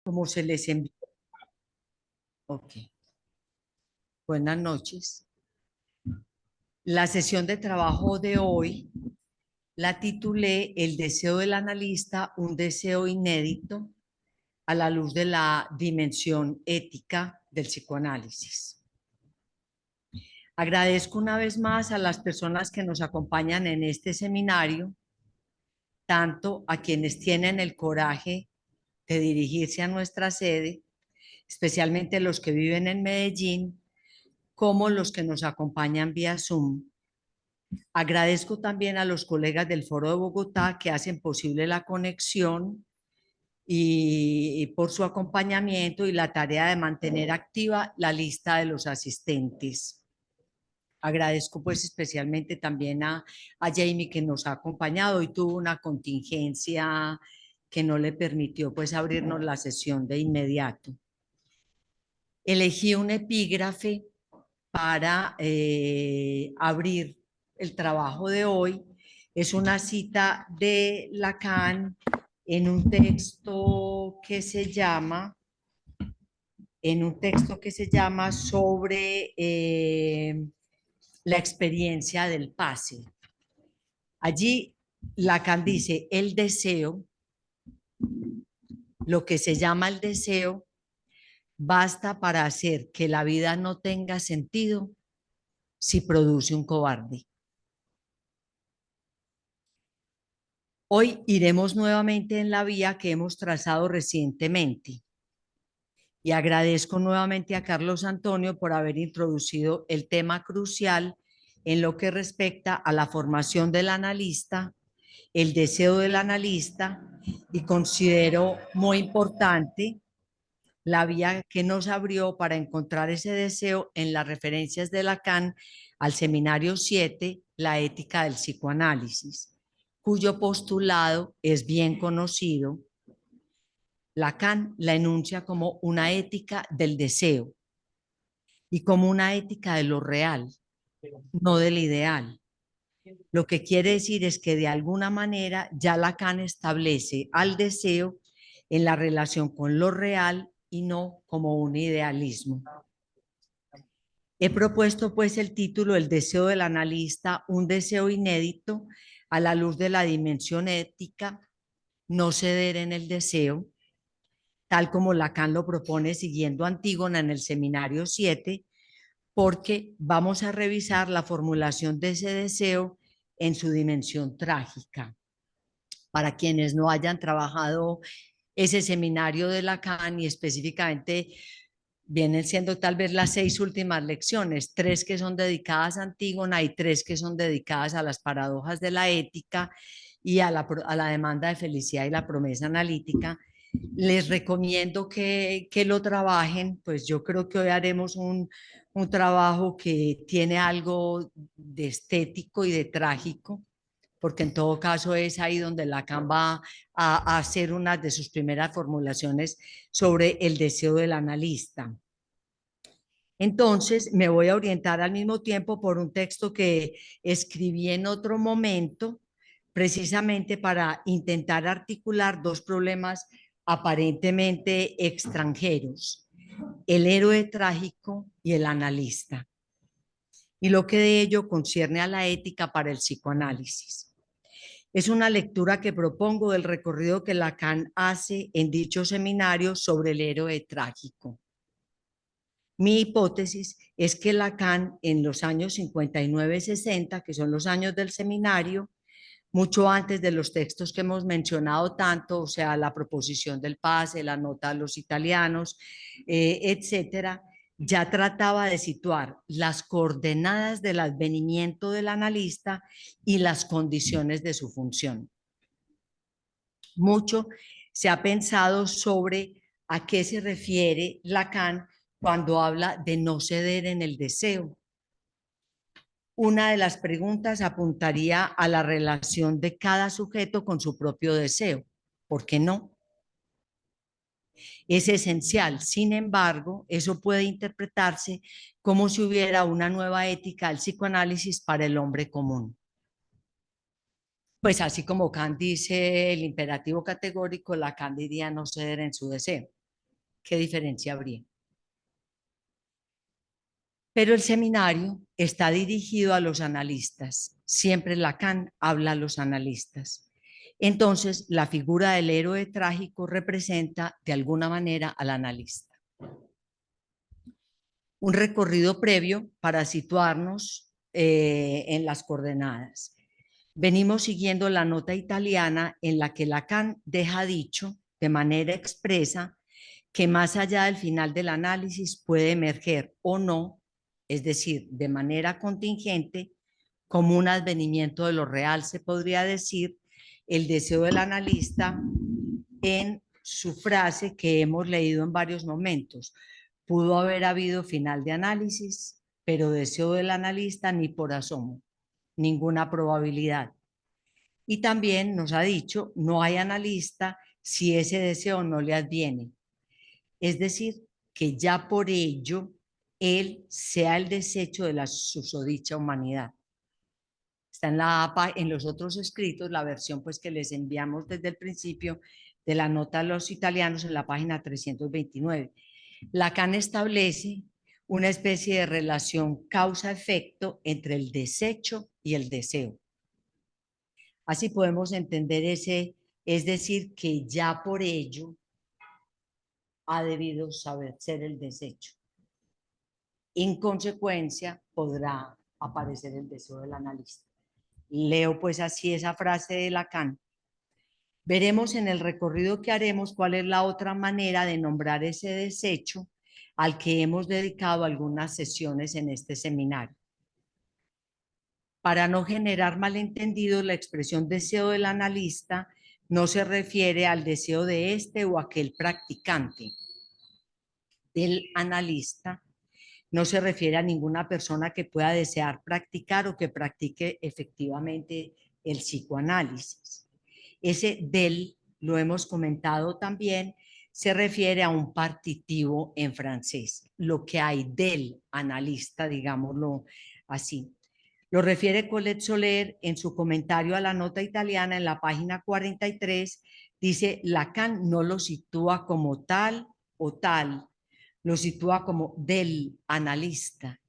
Como se les envió. Ok, buenas noches. La sesión de trabajo de hoy la titulé El deseo del analista, un deseo inédito a la luz de la dimensión ética del psicoanálisis. Agradezco una vez más a las personas que nos acompañan en este seminario, tanto a quienes tienen el coraje de dirigirse a nuestra sede, especialmente los que viven en Medellín, como los que nos acompañan vía Zoom. Agradezco también a los colegas del Foro de Bogotá que hacen posible la conexión y por su acompañamiento y la tarea de mantener activa la lista de los asistentes. Agradezco pues especialmente también a Jamie que nos ha acompañado y tuvo una contingencia que no le permitió pues abrirnos la sesión de inmediato. Elegí un epígrafe para abrir el trabajo de hoy. Es una cita de Lacan en un texto que se llama, sobre la experiencia del pase. Allí Lacan dice, el deseo, lo que se llama el deseo, basta para hacer que la vida no tenga sentido si produce un cobarde. Hoy iremos nuevamente en la vía que hemos trazado recientemente y agradezco nuevamente a Carlos Antonio por haber introducido el tema crucial en lo que respecta a la formación del analista, el deseo del analista, y considero muy importante la vía que nos abrió para encontrar ese deseo en las referencias de Lacan al seminario 7, la ética del psicoanálisis, cuyo postulado es bien conocido. Lacan la enuncia como una ética del deseo y como una ética de lo real, no del ideal. Lo que quiere decir es que de alguna manera ya Lacan establece al deseo en la relación con lo real y no como un idealismo. He propuesto pues el título El deseo del analista, un deseo inédito a la luz de la dimensión ética, no ceder en el deseo, tal como Lacan lo propone siguiendo a Antígona en el seminario 7, porque vamos a revisar la formulación de ese deseo en su dimensión trágica. Para quienes no hayan trabajado ese seminario de Lacan y específicamente vienen siendo tal vez las 6 últimas lecciones, 3 que son dedicadas a Antígona y 3 que son dedicadas a las paradojas de la ética y a la demanda de felicidad y la promesa analítica. Les recomiendo que lo trabajen, pues yo creo que hoy haremos un trabajo que tiene algo de estético y de trágico, porque en todo caso es ahí donde Lacan va a hacer una de sus primeras formulaciones sobre el deseo del analista. Entonces, me voy a orientar al mismo tiempo por un texto que escribí en otro momento, precisamente para intentar articular dos problemas aparentemente extranjeros, el héroe trágico y el analista, y lo que de ello concierne a la ética para el psicoanálisis. Es una lectura que propongo del recorrido que Lacan hace en dicho seminario sobre el héroe trágico. Mi hipótesis es que Lacan en los años 59-60, que son los años del seminario, mucho antes de los textos que hemos mencionado tanto, o sea, la proposición del pase, la nota de los italianos, etcétera, ya trataba de situar las coordenadas del advenimiento del analista y las condiciones de su función. Mucho se ha pensado sobre a qué se refiere Lacan cuando habla de no ceder en el deseo. Una de las preguntas apuntaría a la relación de cada sujeto con su propio deseo. ¿Por qué no? Es esencial. Sin embargo, eso puede interpretarse como si hubiera una nueva ética del psicoanálisis para el hombre común. Pues así como Kant dice el imperativo categórico, Lacan diría no ceder en su deseo. ¿Qué diferencia habría? Pero el seminario está dirigido a los analistas. Siempre Lacan habla a los analistas. Entonces, la figura del héroe trágico representa de alguna manera al analista. Un recorrido previo para situarnos en las coordenadas. Venimos siguiendo la nota italiana en la que Lacan deja dicho de manera expresa que más allá del final del análisis puede emerger o no, es decir, de manera contingente, como un advenimiento de lo real, se podría decir, el deseo del analista en su frase que hemos leído en varios momentos. Pudo haber habido final de análisis, pero deseo del analista ni por asomo, ninguna probabilidad. Y también nos ha dicho, no hay analista si ese deseo no le adviene. Es decir, que ya por ello él sea el desecho de la susodicha humanidad. Está en la APA, en los otros escritos, la versión pues que les enviamos desde el principio de la nota a los italianos en la página 329. Lacan establece una especie de relación causa-efecto entre el desecho y el deseo. Así podemos entender ese, es decir, que ya por ello ha debido saber ser el desecho. En consecuencia, podrá aparecer el deseo del analista. Leo pues así esa frase de Lacan. Veremos en el recorrido que haremos cuál es la otra manera de nombrar ese desecho al que hemos dedicado algunas sesiones en este seminario. Para no generar malentendidos, la expresión deseo del analista no se refiere al deseo de este o aquel practicante. Del analista no se refiere a ninguna persona que pueda desear practicar o que practique efectivamente el psicoanálisis. Ese del, lo hemos comentado también, se refiere a un partitivo en francés, lo que hay del analista, digámoslo así. Lo refiere Colette Soler en su comentario a la nota italiana en la página 43, dice, Lacan no lo sitúa como tal o tal, lo sitúa como del analista.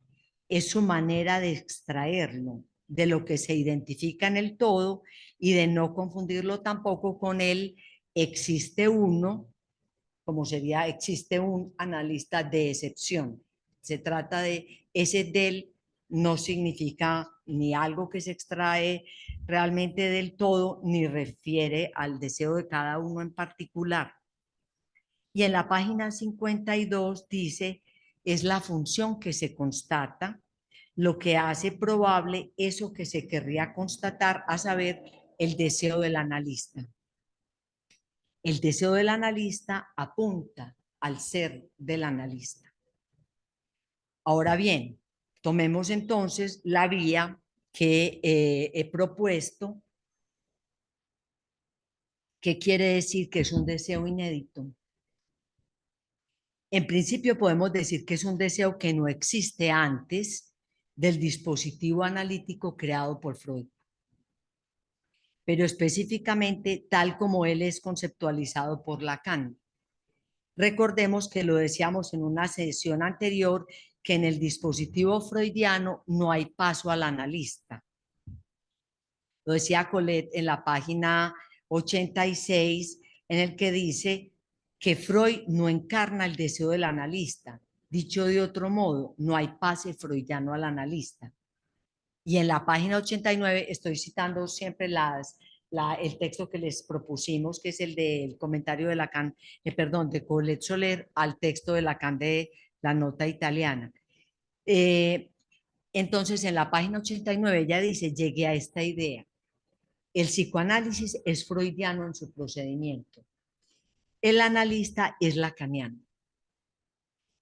Es su manera de extraerlo de lo que se identifica en el todo y de no confundirlo tampoco con el existe uno, como sería existe un analista de excepción. Se trata de ese del, no significa ni algo que se extrae realmente del todo, ni refiere al deseo de cada uno en particular. Y en la página 52 dice, es la función que se constata, lo que hace probable eso que se querría constatar, a saber, el deseo del analista. El deseo del analista apunta al ser del analista. Ahora bien, tomemos entonces la vía que he propuesto. ¿Qué quiere decir? Que es un deseo inédito. En principio podemos decir que es un deseo que no existe antes del dispositivo analítico creado por Freud, pero específicamente tal como él es conceptualizado por Lacan. Recordemos que lo decíamos en una sesión anterior, que en el dispositivo freudiano no hay paso al analista. Lo decía Colette en la página 86, en el que dice que Freud no encarna el deseo del analista. Dicho de otro modo, no hay pase freudiano al analista. Y en la página 89 estoy citando siempre el texto que les propusimos, que es el del comentario de Lacan, perdón, de Colette Soler al texto de Lacan de la nota italiana. Entonces, en la página 89 ella dice, llegué a esta idea. El psicoanálisis es freudiano en su procedimiento. El analista es lacaniano.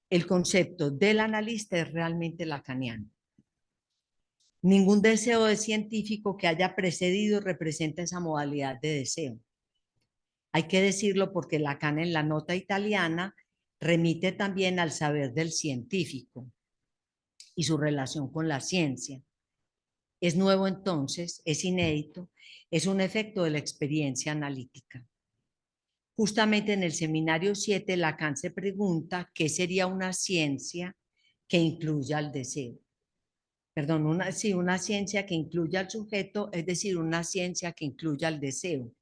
El concepto del analista es realmente lacaniano. Ningún deseo de científico que haya precedido representa esa modalidad de deseo. Hay que decirlo porque Lacan en la nota italiana remite también al saber del científico y su relación con la ciencia. Es nuevo entonces, es inédito, es un efecto de la experiencia analítica. Justamente en el seminario 7, Lacan se pregunta qué sería una ciencia que incluya el deseo. Perdón, una ciencia que incluya al sujeto, es decir, una ciencia que incluya el deseo.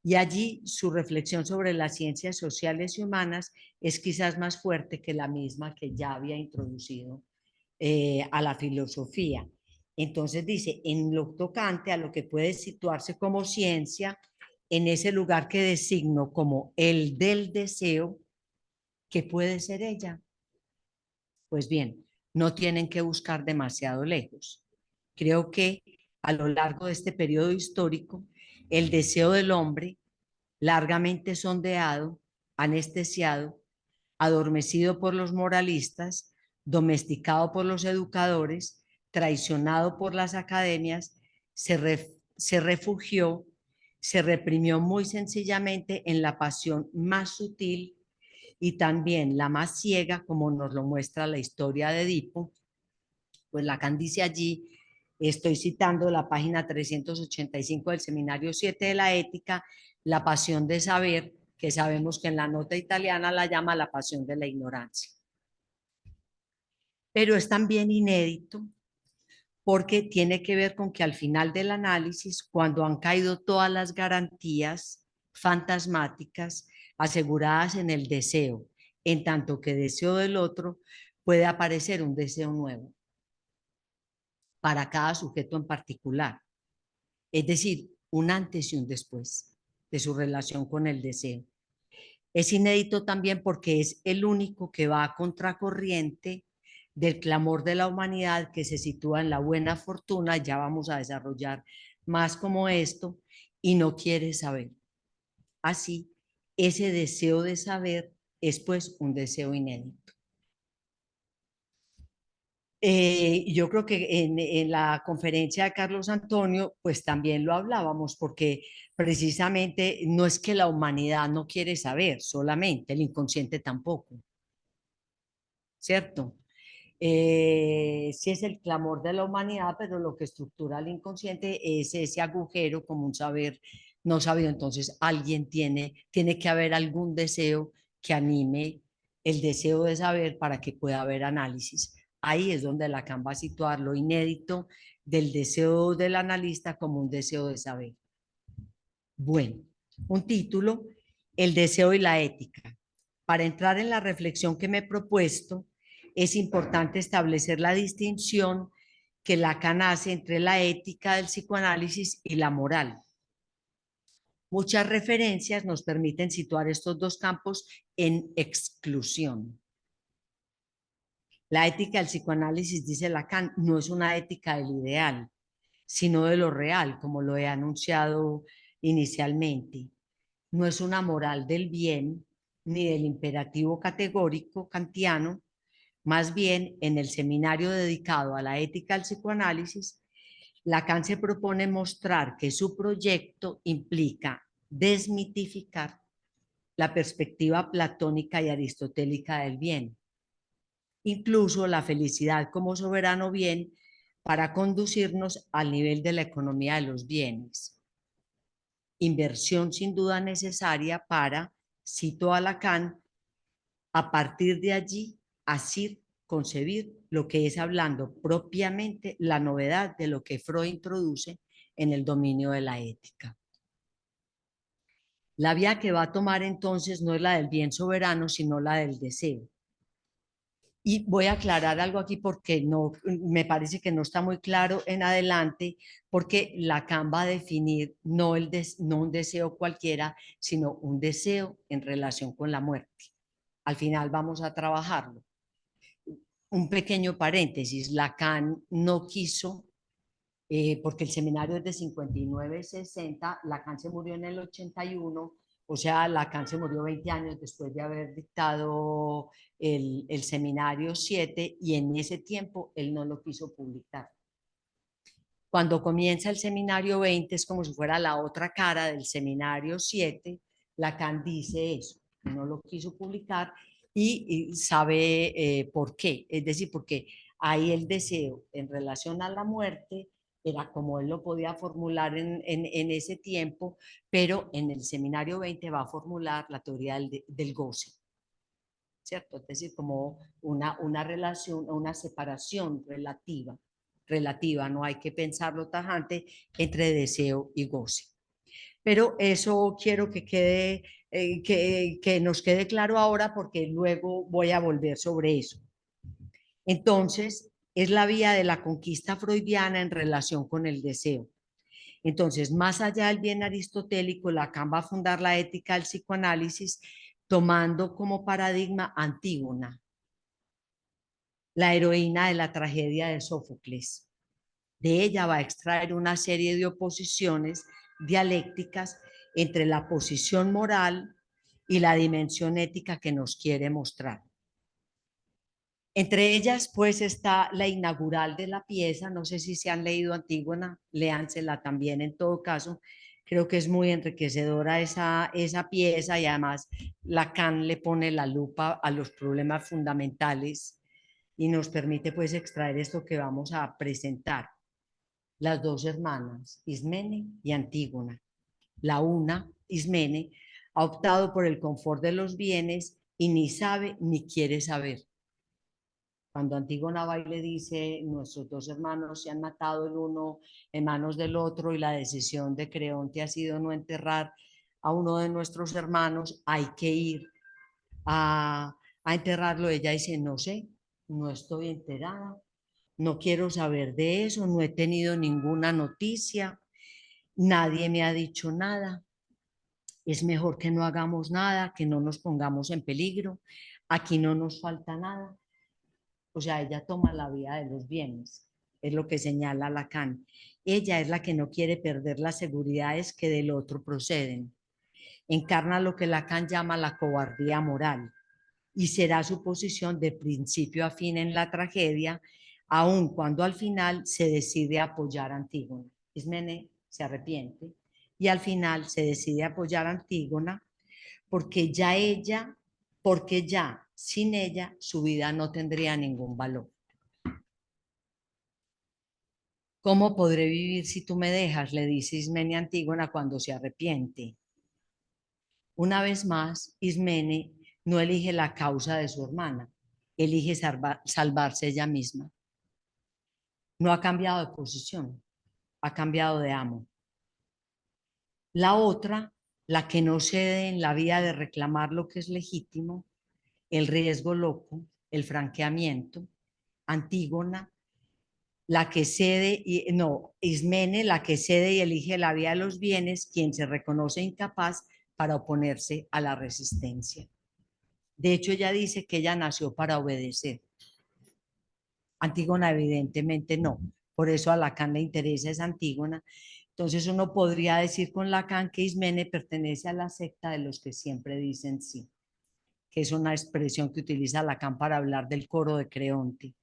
Y allí su reflexión sobre las ciencias sociales y humanas es quizás más fuerte que la misma que ya había introducido a la filosofía. Entonces dice, en lo tocante a lo que puede situarse como ciencia, en ese lugar que designo como el del deseo, ¿qué puede ser ella? Pues bien, no tienen que buscar demasiado lejos. Creo que a lo largo de este periodo histórico, el deseo del hombre, largamente sondeado, anestesiado, adormecido por los moralistas, domesticado por los educadores, traicionado por las academias, se refugió, se reprimió muy sencillamente en la pasión más sutil y también la más ciega, como nos lo muestra la historia de Edipo. Pues Lacan dice allí, estoy citando la página 385 del Seminario 7 de la Ética, la pasión de saber, que sabemos que en la nota italiana la llama la pasión de la ignorancia. Pero es también inédito porque tiene que ver con que al final del análisis, cuando han caído todas las garantías fantasmáticas aseguradas en el deseo, en tanto que deseo del otro, puede aparecer un deseo nuevo para cada sujeto en particular. Es decir, un antes y un después de su relación con el deseo. Es inédito también porque es el único que va a contracorriente del clamor de la humanidad que se sitúa en la buena fortuna, ya vamos a desarrollar más como esto, y no quiere saber. Así, ese deseo de saber es pues un deseo inédito. Yo creo que en la conferencia de Carlos Antonio, pues también lo hablábamos, porque precisamente no es que la humanidad no quiere saber solamente, el inconsciente tampoco, ¿cierto? Sí es el clamor de la humanidad, pero lo que estructura el inconsciente es ese agujero como un saber no sabido. Entonces alguien tiene que haber algún deseo que anime el deseo de saber para que pueda haber análisis. Ahí es donde Lacan va a situar lo inédito del deseo del analista como un deseo de saber. Bueno, un título, El deseo y la ética. Para entrar en la reflexión que me he propuesto, es importante establecer la distinción que Lacan hace entre la ética del psicoanálisis y la moral. Muchas referencias nos permiten situar estos dos campos en exclusión. La ética del psicoanálisis, dice Lacan, no es una ética del ideal, sino de lo real, como lo he anunciado inicialmente. No es una moral del bien ni del imperativo categórico kantiano. Más bien, en el seminario dedicado a la ética del psicoanálisis, Lacan se propone mostrar que su proyecto implica desmitificar la perspectiva platónica y aristotélica del bien, incluso la felicidad como soberano bien, para conducirnos al nivel de la economía de los bienes. Inversión sin duda necesaria para, cito a Lacan, a partir de allí, así concebir lo que es, hablando propiamente, la novedad de lo que Freud introduce en el dominio de la ética. La vía que va a tomar entonces no es la del bien soberano, sino la del deseo. Y voy a aclarar algo aquí porque no, me parece que no está muy claro en adelante, porque Lacan va a definir no un deseo cualquiera, sino un deseo en relación con la muerte. Al final vamos a trabajarlo. Un pequeño paréntesis, Lacan no quiso, porque el seminario es de 59-60, Lacan se murió en el 81, o sea, Lacan se murió 20 años después de haber dictado el seminario 7, y en ese tiempo él no lo quiso publicar. Cuando comienza el seminario 20 es como si fuera la otra cara del seminario 7, Lacan dice eso, no lo quiso publicar y sabe por qué, es decir, porque hay el deseo en relación a la muerte era como él lo podía formular en ese tiempo, pero en el seminario 20 va a formular la teoría del goce, ¿cierto? Es decir, como una relación, una separación relativa, no hay que pensarlo tajante entre deseo y goce. Pero eso quiero que quede, que nos quede claro ahora porque luego voy a volver sobre eso. Entonces, es la vía de la conquista freudiana en relación con el deseo. Entonces, más allá del bien aristotélico, Lacan va a fundar la ética del psicoanálisis tomando como paradigma Antígona, la heroína de la tragedia de Sófocles. De ella va a extraer una serie de oposiciones dialécticas entre la posición moral y la dimensión ética que nos quiere mostrar. Entre ellas, pues, está la inaugural de la pieza. No sé si se han leído Antígona, léansela también en todo caso. Creo que es muy enriquecedora esa pieza y además Lacan le pone la lupa a los problemas fundamentales y nos permite pues extraer esto que vamos a presentar. Las dos hermanas, Ismene y Antígona. La una, Ismene, ha optado por el confort de los bienes y ni sabe ni quiere saber. Cuando Antígona va y le dice, nuestros dos hermanos se han matado el uno en manos del otro y la decisión de Creonte ha sido no enterrar a uno de nuestros hermanos, hay que ir a enterrarlo. Ella dice, no sé, no estoy enterada, no quiero saber de eso, no he tenido ninguna noticia, nadie me ha dicho nada, es mejor que no hagamos nada, que no nos pongamos en peligro, aquí no nos falta nada. O sea, ella toma la vía de los bienes, es lo que señala Lacan. Ella es la que no quiere perder las seguridades que del otro proceden. Encarna lo que Lacan llama la cobardía moral y será su posición de principio a fin en la tragedia, aun cuando al final se decide apoyar a Antígona. Ismene se arrepiente y al final se decide apoyar a Antígona porque ya sin ella su vida no tendría ningún valor. ¿Cómo podré vivir si tú me dejas?, le dice Ismene a Antígona cuando se arrepiente. Una vez más, Ismene no elige la causa de su hermana, elige salvarse ella misma. No ha cambiado de posición, ha cambiado de amo. La otra, la que no cede en la vía de reclamar lo que es legítimo, el riesgo loco, el franqueamiento, Antígona, la que cede y no, Ismene, la que cede y elige la vía de los bienes, quien se reconoce incapaz para oponerse a la resistencia. De hecho, ella dice que ella nació para obedecer. Antígona evidentemente no, por eso a Lacan le interesa esa Antígona. Entonces uno podría decir con Lacan que Ismene pertenece a la secta de los que siempre dicen sí, que es una expresión que utiliza Lacan para hablar del coro de Creonte.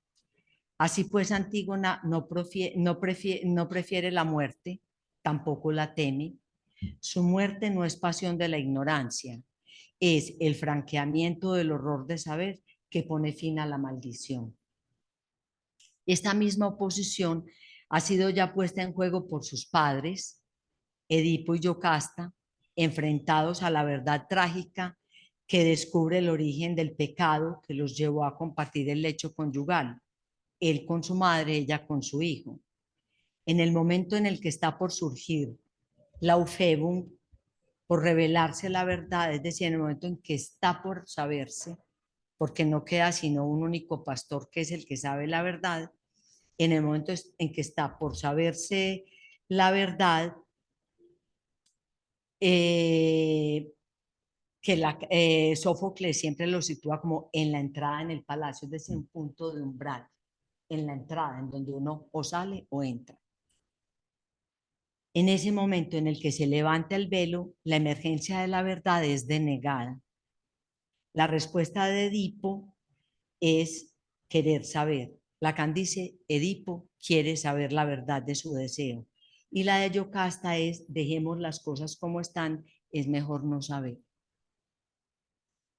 Así pues, Antígona no prefiere la muerte, tampoco la teme. Su muerte no es pasión de la ignorancia, es el franqueamiento del horror de saber que pone fin a la maldición. Esta misma oposición ha sido ya puesta en juego por sus padres, Edipo y Yocasta, enfrentados a la verdad trágica que descubre el origen del pecado que los llevó a compartir el lecho conyugal, él con su madre, ella con su hijo. En el momento en el que está por surgir la Eufebum, por revelarse la verdad, es decir, en el momento en que está por saberse, porque no queda sino un único pastor que es el que sabe la verdad, en el momento en que está por saberse la verdad, Sófocles siempre lo sitúa como en la entrada en el palacio, es decir, un punto de umbral, en la entrada, en donde uno o sale o entra. En ese momento en el que se levanta el velo, la emergencia de la verdad es denegada. La respuesta de Edipo es querer saber. Lacan dice, Edipo quiere saber la verdad de su deseo. Y la de Yocasta es, dejemos las cosas como están, es mejor no saber.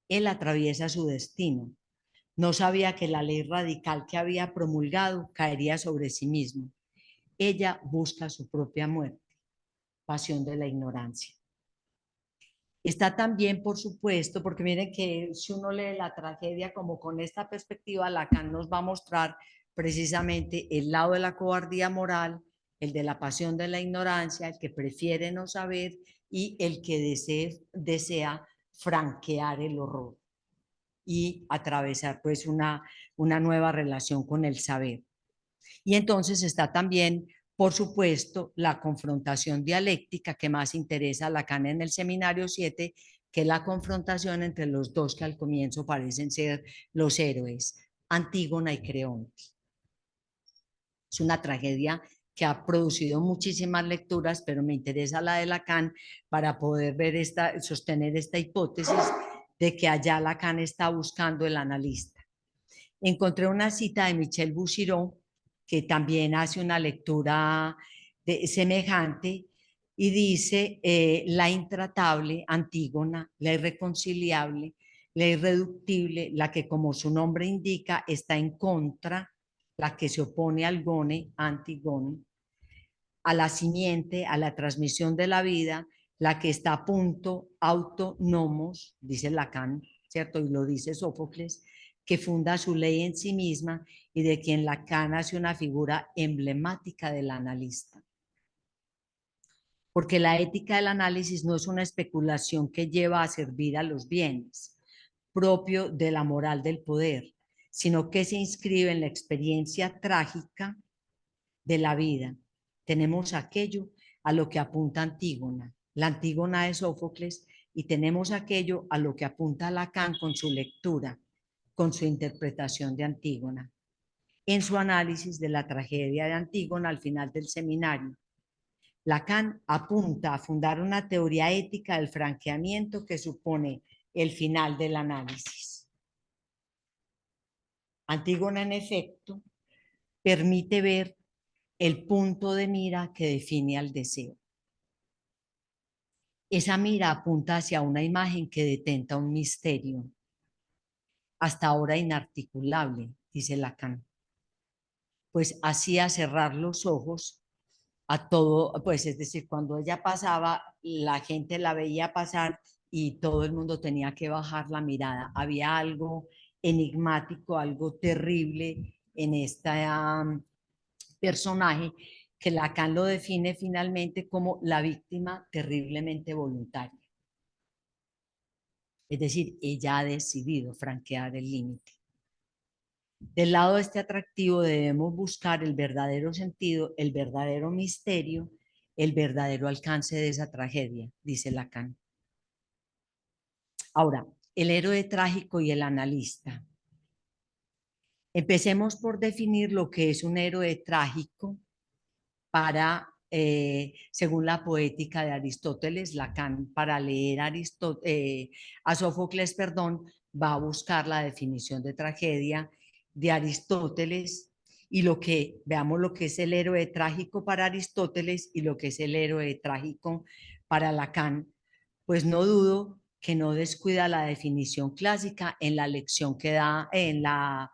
Él atraviesa su destino. No sabía que la ley radical que había promulgado caería sobre sí mismo. ella busca su propia muerte, pasión de la ignorancia. Está también, por supuesto, porque miren que si uno lee la tragedia como con esta perspectiva, Lacan nos va a mostrar precisamente el lado de la cobardía moral, el de la pasión de la ignorancia, el que prefiere no saber y el que desea franquear el horror y atravesar pues una nueva relación con el saber. Y entonces está también, por supuesto, la confrontación dialéctica que más interesa a Lacan en el seminario 7, que es la confrontación entre los dos que al comienzo parecen ser los héroes, Antígona y Creonte. Es una tragedia que ha producido muchísimas lecturas, pero me interesa la de Lacan para poder ver sostener esta hipótesis de que allá Lacan está buscando el analista. Encontré una cita de Michel Bouchiron, que también hace una lectura semejante y dice, la intratable Antígona, la irreconciliable, la irreductible, la que como su nombre indica está en contra, la que se opone al gone, Antigone, a la simiente, a la transmisión de la vida, la que está a punto, autónomos, dice Lacan, ¿cierto? Y lo dice Sófocles, que funda su ley en sí misma y de quien Lacan hace una figura emblemática del analista. Porque la ética del análisis no es una especulación que lleva a servir a los bienes, propio de la moral del poder, sino que se inscribe en la experiencia trágica de la vida. Tenemos aquello a lo que apunta Antígona, la Antígona de Sófocles, y tenemos aquello a lo que apunta Lacan con su lectura, con su interpretación de Antígona, en su análisis de la tragedia de Antígona al final del seminario. Lacan apunta a fundar una teoría ética del franqueamiento que supone el final del análisis. Antígona, en efecto, permite ver el punto de mira que define al deseo. Esa mira apunta hacia una imagen que detenta un misterio, hasta ahora inarticulable, dice Lacan. Pues hacía cerrar los ojos a todo, pues es decir, cuando ella pasaba, la gente la veía pasar y todo el mundo tenía que bajar la mirada. Había algo enigmático, algo terrible en este personaje que Lacan lo define finalmente como la víctima terriblemente voluntaria. Es decir, ella ha decidido franquear el límite. Del lado de este atractivo debemos buscar el verdadero sentido, el verdadero misterio, el verdadero alcance de esa tragedia, dice Lacan. Ahora, el héroe trágico y el analista. Empecemos por definir lo que es un héroe trágico para, según la poética de Aristóteles, Lacan, para leer a Sófocles, perdón, va a buscar la definición de tragedia de Aristóteles y veamos lo que es el héroe trágico para Aristóteles y lo que es el héroe trágico para Lacan, pues no dudo que no descuida la definición clásica en la lección que da en la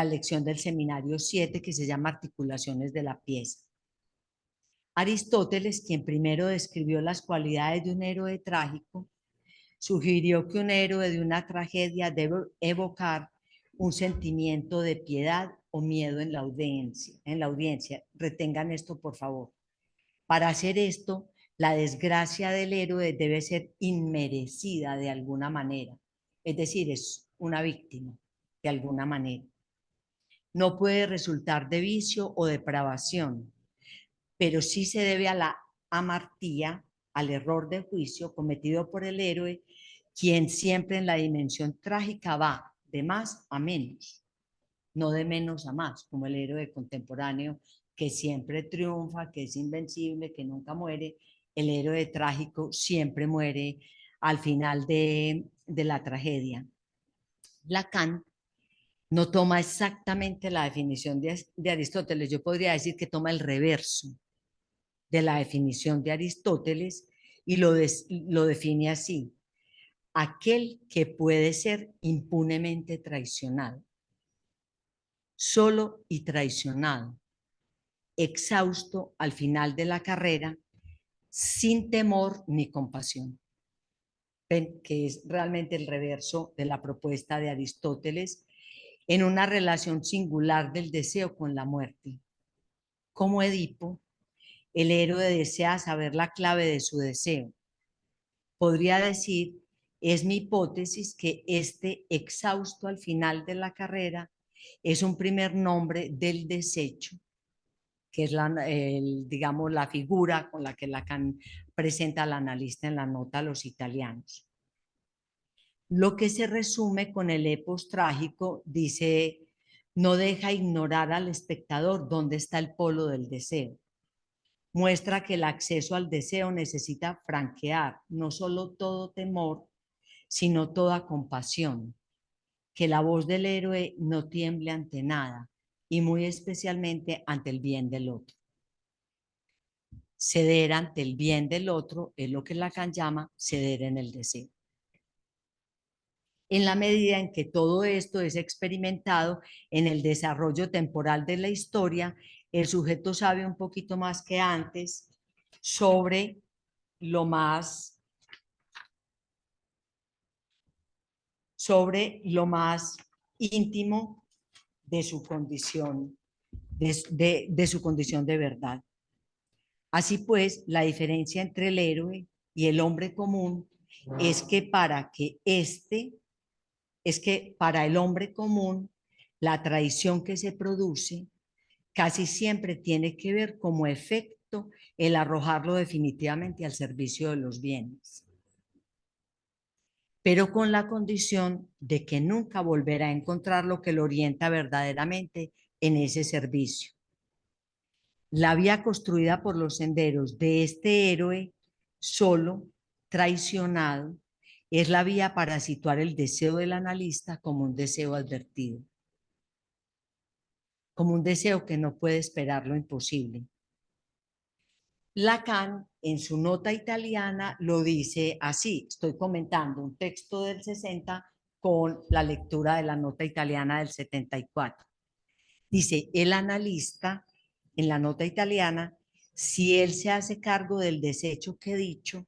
lección del seminario 7 que se llama Articulaciones de la pieza. Aristóteles, quien primero describió las cualidades de un héroe trágico, sugirió que un héroe de una tragedia debe evocar un sentimiento de piedad o miedo en la audiencia. Retengan esto, por favor. Para hacer esto, la desgracia del héroe debe ser inmerecida de alguna manera, es decir, es una víctima de alguna manera. No puede resultar de vicio o depravación, pero sí se debe a la amartía, al error de juicio cometido por el héroe, quien siempre en la dimensión trágica va de más a menos, no de menos a más, como el héroe contemporáneo que siempre triunfa, que es invencible, que nunca muere. El héroe trágico siempre muere al final de la tragedia. Lacan no toma exactamente la definición de Aristóteles, yo podría decir que toma el reverso de la definición de Aristóteles y lo define así: aquel que puede ser impunemente traicionado, solo y traicionado, exhausto al final de la carrera, sin temor ni compasión. Ven que es realmente el reverso de la propuesta de Aristóteles en una relación singular del deseo con la muerte. Como Edipo, el héroe desea saber la clave de su deseo. Podría decir, es mi hipótesis, que este exhausto al final de la carrera es un primer nombre del desecho, que es digamos, la figura con la que Lacan presenta al analista en la nota a los italianos. Lo que se resume con el epos trágico, dice, no deja ignorar al espectador dónde está el polo del deseo. Muestra que el acceso al deseo necesita franquear no solo todo temor, sino toda compasión, que la voz del héroe no tiemble ante nada y muy especialmente ante el bien del otro. Ceder ante el bien del otro es lo que Lacan llama ceder en el deseo. En la medida en que todo esto es experimentado en el desarrollo temporal de la historia, el sujeto sabe un poquito más que antes sobre lo más íntimo de su condición, de su condición de verdad. Así pues, la diferencia entre el héroe y el hombre común es que para el hombre común, la traición que se produce casi siempre tiene que ver como efecto el arrojarlo definitivamente al servicio de los bienes, pero con la condición de que nunca volverá a encontrar lo que lo orienta verdaderamente en ese servicio. La vía construida por los senderos de este héroe solo, traicionado, es la vía para situar el deseo del analista como un deseo advertido, como un deseo que no puede esperar lo imposible. Lacan, en su nota italiana, lo dice así. Estoy comentando un texto del 60 con la lectura de la nota italiana del 74. Dice, el analista, en la nota italiana, si él se hace cargo del desecho que he dicho,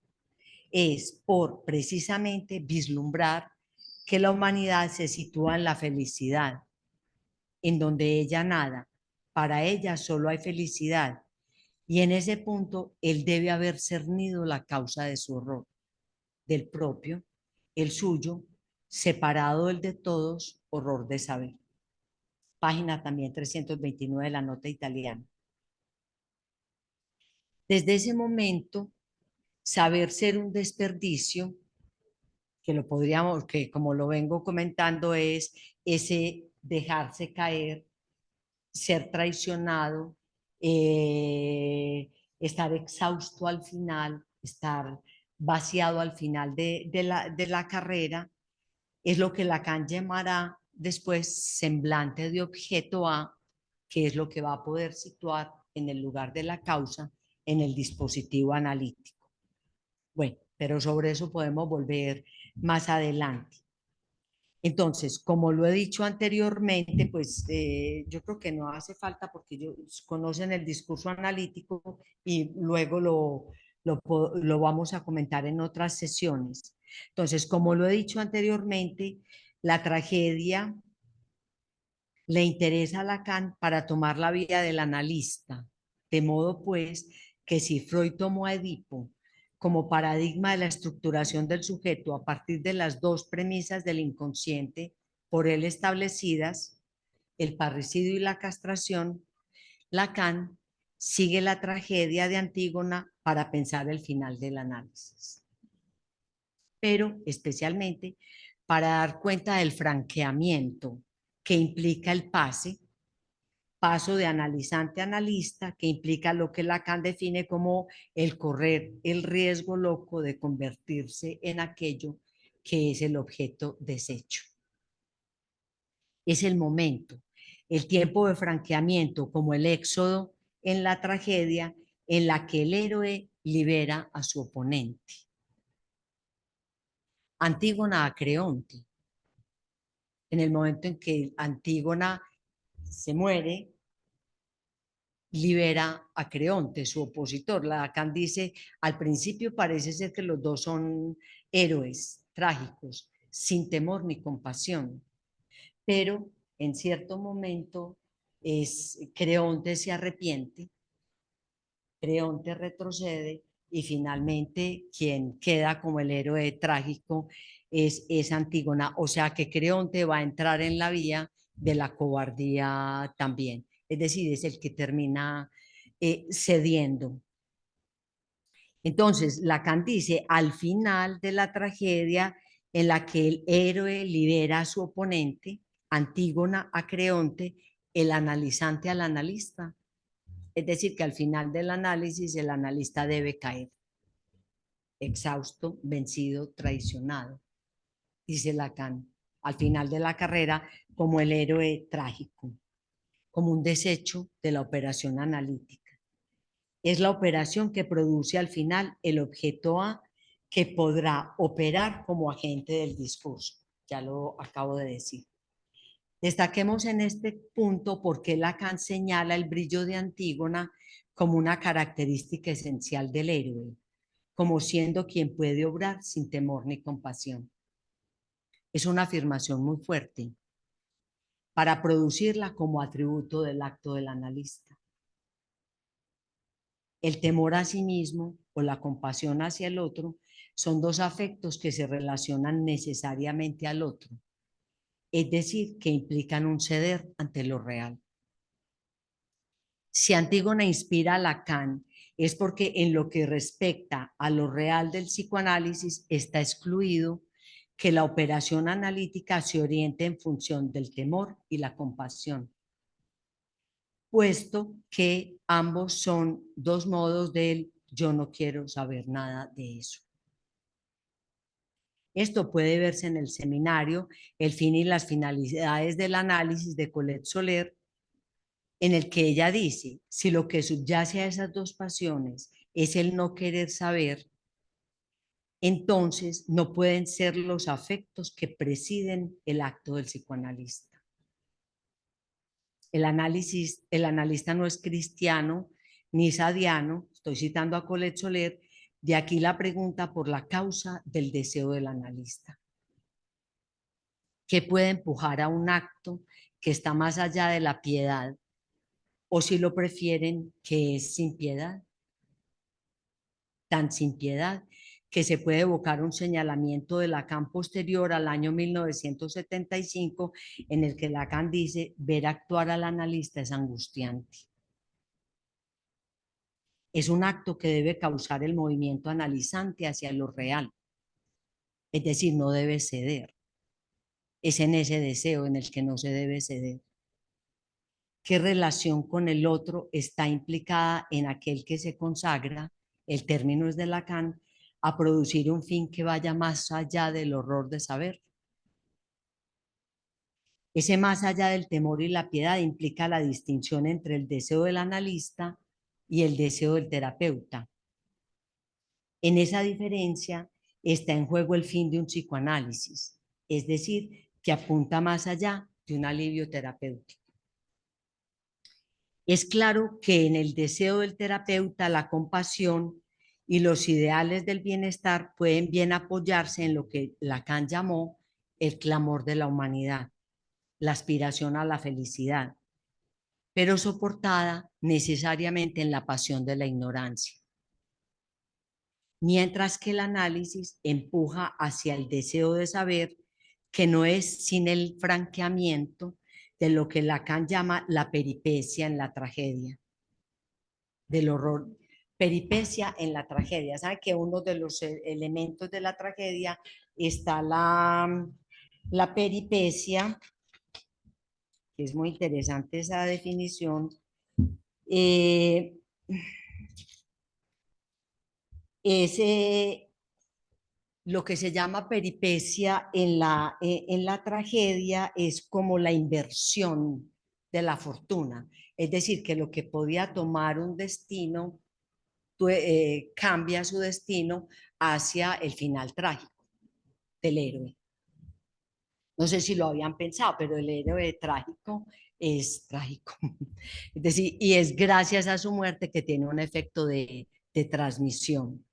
es por precisamente vislumbrar que la humanidad se sitúa en la felicidad, en donde ella nada. Para ella solo hay felicidad. Y en ese punto, él debe haber cernido la causa de su horror, del propio, el suyo, separado del de todos, horror de saber. Página también 329 de la nota italiana. Desde ese momento, saber ser un desperdicio, que lo podríamos, que como lo vengo comentando, es ese dejarse caer, ser traicionado, estar exhausto al final, estar vaciado al final de la carrera, es lo que Lacan llamará después semblante de objeto A, que es lo que va a poder situar en el lugar de la causa en el dispositivo analítico. Bueno, pero sobre eso podemos volver más adelante. Entonces, como lo he dicho anteriormente, pues yo creo que no hace falta porque ellos conocen el discurso analítico y luego lo vamos a comentar en otras sesiones. Entonces, como lo he dicho anteriormente, la tragedia le interesa a Lacan para tomar la vía del analista, de modo pues que si Freud tomó a Edipo como paradigma de la estructuración del sujeto a partir de las dos premisas del inconsciente por él establecidas, el parricidio y la castración, Lacan sigue la tragedia de Antígona para pensar el final del análisis, pero especialmente para dar cuenta del franqueamiento que implica el paso de analizante a analista, que implica lo que Lacan define como el correr el riesgo loco de convertirse en aquello que es el objeto deshecho. Es el momento, el tiempo de franqueamiento, como el éxodo en la tragedia, en la que el héroe libera a su oponente. Antígona a Creonte. En el momento en que Antígona se muere, libera a Creonte, su opositor. Lacan dice, al principio parece ser que los dos son héroes trágicos, sin temor ni compasión, pero en cierto momento Creonte se arrepiente, Creonte retrocede y finalmente quien queda como el héroe trágico es Antígona, o sea que Creonte va a entrar en la vía de la cobardía también, es decir, es el que termina cediendo. Entonces, Lacan dice, al final de la tragedia en la que el héroe libera a su oponente, Antígona a Creonte, el analizante al analista. Es decir, que al final del análisis el analista debe caer, exhausto, vencido, traicionado, dice Lacan, al final de la carrera como el héroe trágico, como un desecho de la operación analítica. Es la operación que produce al final el objeto A que podrá operar como agente del discurso. Ya lo acabo de decir. Destaquemos en este punto por qué Lacan señala el brillo de Antígona como una característica esencial del héroe, como siendo quien puede obrar sin temor ni compasión. Es una afirmación muy fuerte para producirla como atributo del acto del analista. El temor a sí mismo o la compasión hacia el otro son dos afectos que se relacionan necesariamente al otro, es decir, que implican un ceder ante lo real. Si Antígona inspira a Lacan, es porque en lo que respecta a lo real del psicoanálisis está excluido que la operación analítica se oriente en función del temor y la compasión, puesto que ambos son dos modos del yo no quiero saber nada de eso. Esto puede verse en el seminario El fin y las finalidades del análisis de Colette Soler, en el que ella dice, si lo que subyace a esas dos pasiones es el no querer saber, entonces no pueden ser los afectos que presiden el acto del psicoanalista. El analista no es cristiano ni sadiano, estoy citando a Colette Soler, de aquí la pregunta por la causa del deseo del analista. ¿Qué puede empujar a un acto que está más allá de la piedad? O si lo prefieren, que es sin piedad, tan sin piedad que se puede evocar un señalamiento de Lacan posterior al año 1975, en el que Lacan dice, ver actuar al analista es angustiante. Es un acto que debe causar el movimiento analizante hacia lo real, es decir, no debe ceder. Es en ese deseo en el que no se debe ceder. ¿Qué relación con el otro está implicada en aquel que se consagra, el término es de Lacan, a producir un fin que vaya más allá del horror de saber? Ese más allá del temor y la piedad implica la distinción entre el deseo del analista y el deseo del terapeuta. En esa diferencia está en juego el fin de un psicoanálisis, es decir, que apunta más allá de un alivio terapéutico. Es claro que en el deseo del terapeuta la compasión y los ideales del bienestar pueden bien apoyarse en lo que Lacan llamó el clamor de la humanidad, la aspiración a la felicidad, pero soportada necesariamente en la pasión de la ignorancia. Mientras que el análisis empuja hacia el deseo de saber, que no es sin el franqueamiento de lo que Lacan llama la peripecia en la tragedia, del horror. Peripecia en la tragedia. ¿Saben que uno de los elementos de la tragedia está la peripecia, que es muy interesante esa definición? Eh, es lo que se llama peripecia en la tragedia es como la inversión de la fortuna. Es decir, que lo que podía tomar un destino cambia su destino hacia el final trágico del héroe. No sé si lo habían pensado, pero el héroe trágico es trágico. Es decir, y es gracias a su muerte que tiene un efecto de transmisión.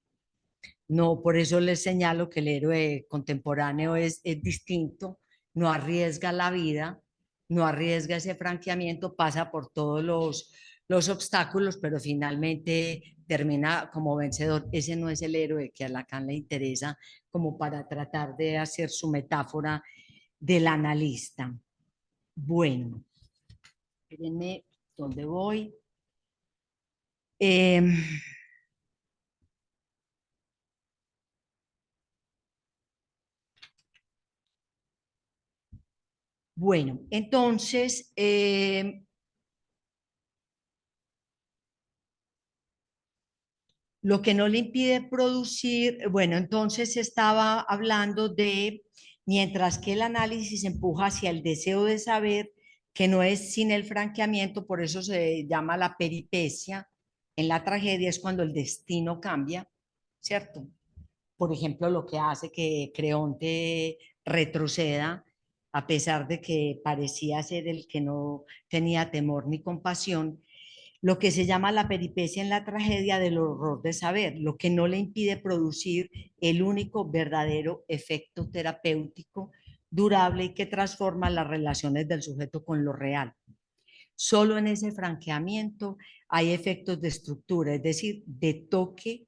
No, por eso les señalo que el héroe contemporáneo es distinto, no arriesga la vida, no arriesga ese franqueamiento, pasa por todos los obstáculos, pero finalmente termina como vencedor. Ese no es el héroe que a Lacan le interesa como para tratar de hacer su metáfora del analista. Bueno, espérenme, ¿dónde voy? Eh, bueno, entonces, lo que no le impide producir, bueno, entonces estaba hablando de, mientras que el análisis empuja hacia el deseo de saber, que no es sin el franqueamiento, por eso se llama la peripecia. En la tragedia es cuando el destino cambia, ¿cierto? Por ejemplo, lo que hace que Creonte retroceda, a pesar de que parecía ser el que no tenía temor ni compasión, lo que se llama la peripecia en la tragedia del horror de saber, lo que no le impide producir el único verdadero efecto terapéutico durable y que transforma las relaciones del sujeto con lo real. Solo en ese franqueamiento hay efectos de estructura, es decir, de toque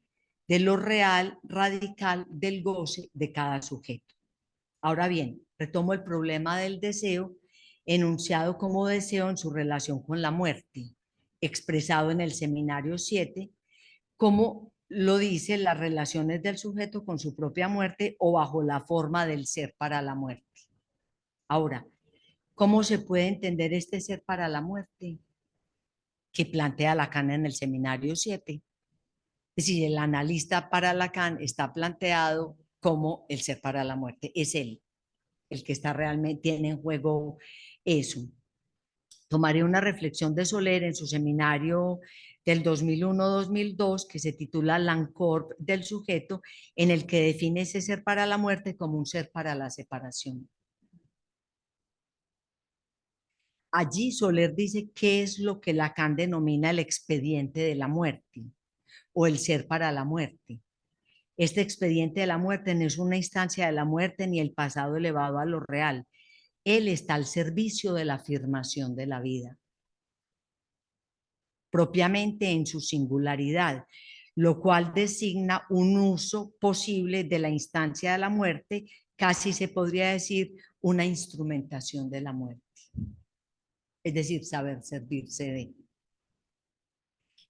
de lo real, radical, del goce de cada sujeto. Ahora bien, retomo el problema del deseo, enunciado como deseo en su relación con la muerte, expresado en el seminario 7, como lo dice las relaciones del sujeto con su propia muerte o bajo la forma del ser para la muerte. Ahora, ¿cómo se puede entender este ser para la muerte que plantea Lacan en el seminario 7? Es decir, el analista para Lacan está planteado como el ser para la muerte, es él el que está realmente, tiene en juego eso. Tomaré una reflexión de Soler en su seminario del 2001-2002 que se titula L'Ancorp del sujeto, en el que define ese ser para la muerte como un ser para la separación. Allí Soler dice qué es lo que Lacan denomina el expediente de la muerte o el ser para la muerte. Este expediente de la muerte no es una instancia de la muerte ni el pasado elevado a lo real. Él está al servicio de la afirmación de la vida, propiamente en su singularidad, lo cual designa un uso posible de la instancia de la muerte, casi se podría decir una instrumentación de la muerte, es decir, saber servirse de.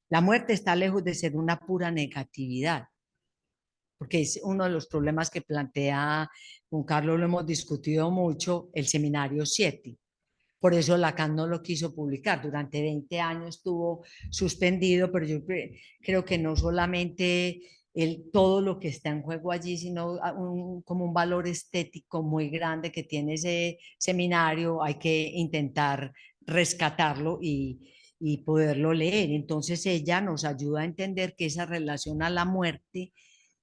La muerte está lejos de ser una pura negatividad, porque es uno de los problemas que plantea con Carlos, lo hemos discutido mucho, el seminario 7. Por eso Lacan no lo quiso publicar. Durante 20 años estuvo suspendido, pero yo creo que no solamente todo lo que está en juego allí, sino como un valor estético muy grande que tiene ese seminario. Hay que intentar rescatarlo y poderlo leer. Entonces ella nos ayuda a entender que esa relación a la muerte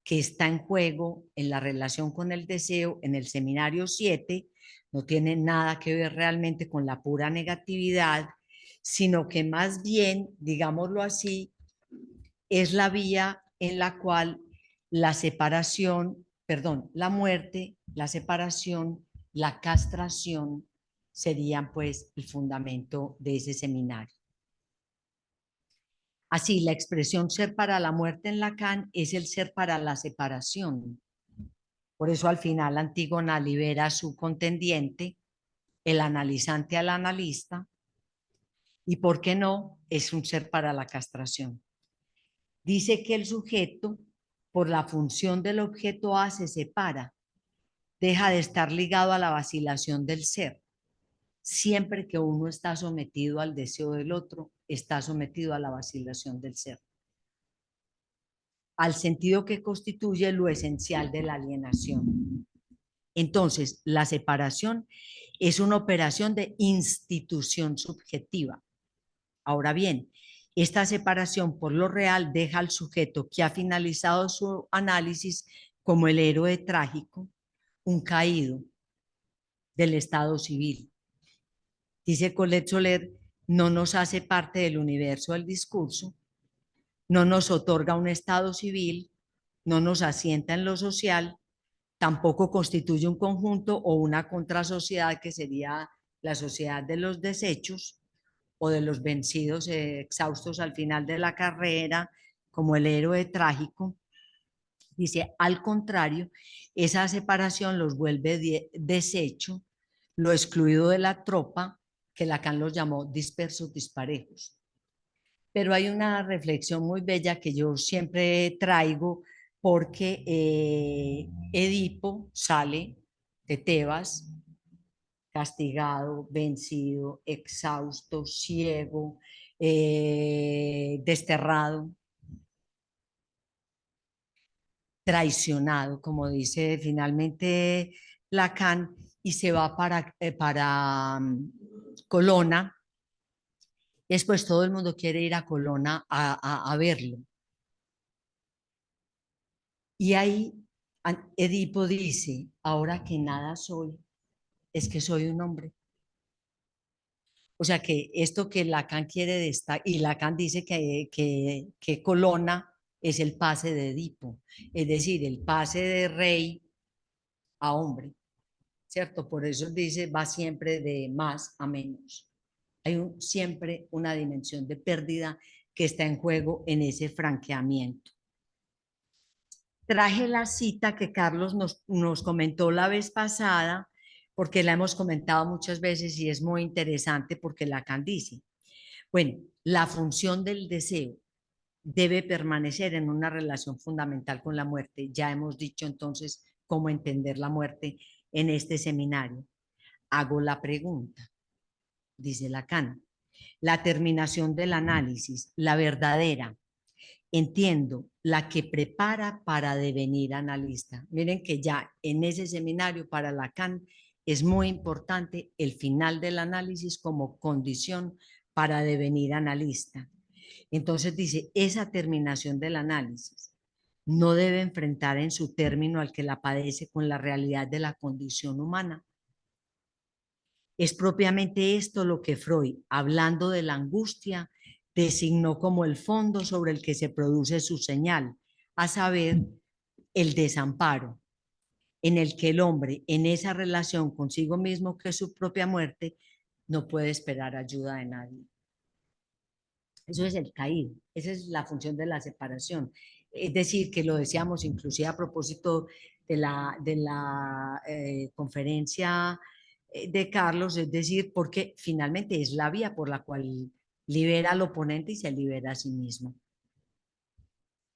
que está en juego en la relación con el deseo en el seminario 7 no tiene nada que ver realmente con la pura negatividad, sino que más bien, digámoslo así, es la vía en la cual la separación, perdón, la muerte, la separación, la castración serían pues el fundamento de ese seminario. Así, la expresión ser para la muerte en Lacan es el ser para la separación. Por eso al final Antígona libera a su contendiente, el analizante al analista, y por qué no, es un ser para la castración. Dice que el sujeto, por la función del objeto A, se separa, deja de estar ligado a la vacilación del ser. Siempre que uno está sometido al deseo del otro, está sometido a la vacilación del ser, al sentido que constituye lo esencial de la alienación. Entonces, la separación es una operación de institución subjetiva. Ahora bien, esta separación por lo real deja al sujeto que ha finalizado su análisis como el héroe trágico, un caído, del estado civil. Dice Colette Soler, no nos hace parte del universo del discurso, no nos otorga un estado civil, no nos asienta en lo social, tampoco constituye un conjunto o una contrasociedad que sería la sociedad de los desechos o de los vencidos, exhaustos al final de la carrera, como el héroe trágico. Dice, al contrario, esa separación los vuelve desecho, lo excluido de la tropa, que Lacan los llamó dispersos disparejos. Pero hay una reflexión muy bella que yo siempre traigo porque Edipo sale de Tebas castigado, vencido, exhausto, ciego, desterrado, traicionado, como dice finalmente Lacan, y se va para Colonna. Después todo el mundo quiere ir a Colonna a verlo. Y ahí Edipo dice, ahora que nada soy, es que soy un hombre. O sea que esto que Lacan quiere destacar, y Lacan dice que Colonna es el pase de Edipo, es decir, el pase de rey a hombre, ¿cierto? Por eso dice, va siempre de más a menos. Hay siempre una dimensión de pérdida que está en juego en ese franqueamiento. Traje la cita que Carlos nos comentó la vez pasada, porque la hemos comentado muchas veces y es muy interesante porque Lacan dice, bueno, la función del deseo debe permanecer en una relación fundamental con la muerte. Ya hemos dicho entonces cómo entender la muerte en este seminario. Hago la pregunta, dice Lacan, la terminación del análisis, la verdadera, entiendo, la que prepara para devenir analista. Miren que ya en ese seminario para Lacan es muy importante el final del análisis como condición para devenir analista. Entonces dice, esa terminación del análisis no debe enfrentar en su término al que la padece con la realidad de la condición humana. Es propiamente esto lo que Freud, hablando de la angustia, designó como el fondo sobre el que se produce su señal, a saber, el desamparo, en el que el hombre, en esa relación consigo mismo que es su propia muerte, no puede esperar ayuda de nadie. Eso es el caído, esa es la función de la separación. Es decir, que lo decíamos inclusive a propósito de la conferencia de Carlos, es decir, porque finalmente es la vía por la cual libera al oponente y se libera a sí mismo.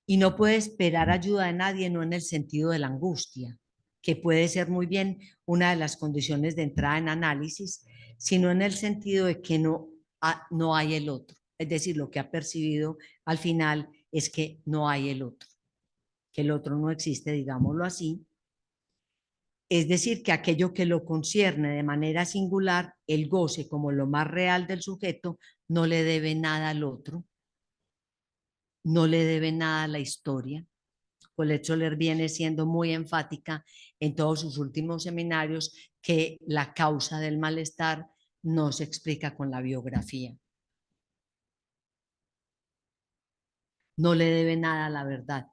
Y no puede esperar ayuda de nadie, no en el sentido de la angustia, que puede ser muy bien una de las condiciones de entrada en análisis, sino en el sentido de que no hay el otro. Es decir, lo que ha percibido al final es que no hay el otro, que el otro no existe, digámoslo así. Es decir, que aquello que lo concierne de manera singular, el goce como lo más real del sujeto, no le debe nada al otro, no le debe nada a la historia. Colette Soler viene siendo muy enfática en todos sus últimos seminarios que la causa del malestar no se explica con la biografía. No le debe nada a la verdad.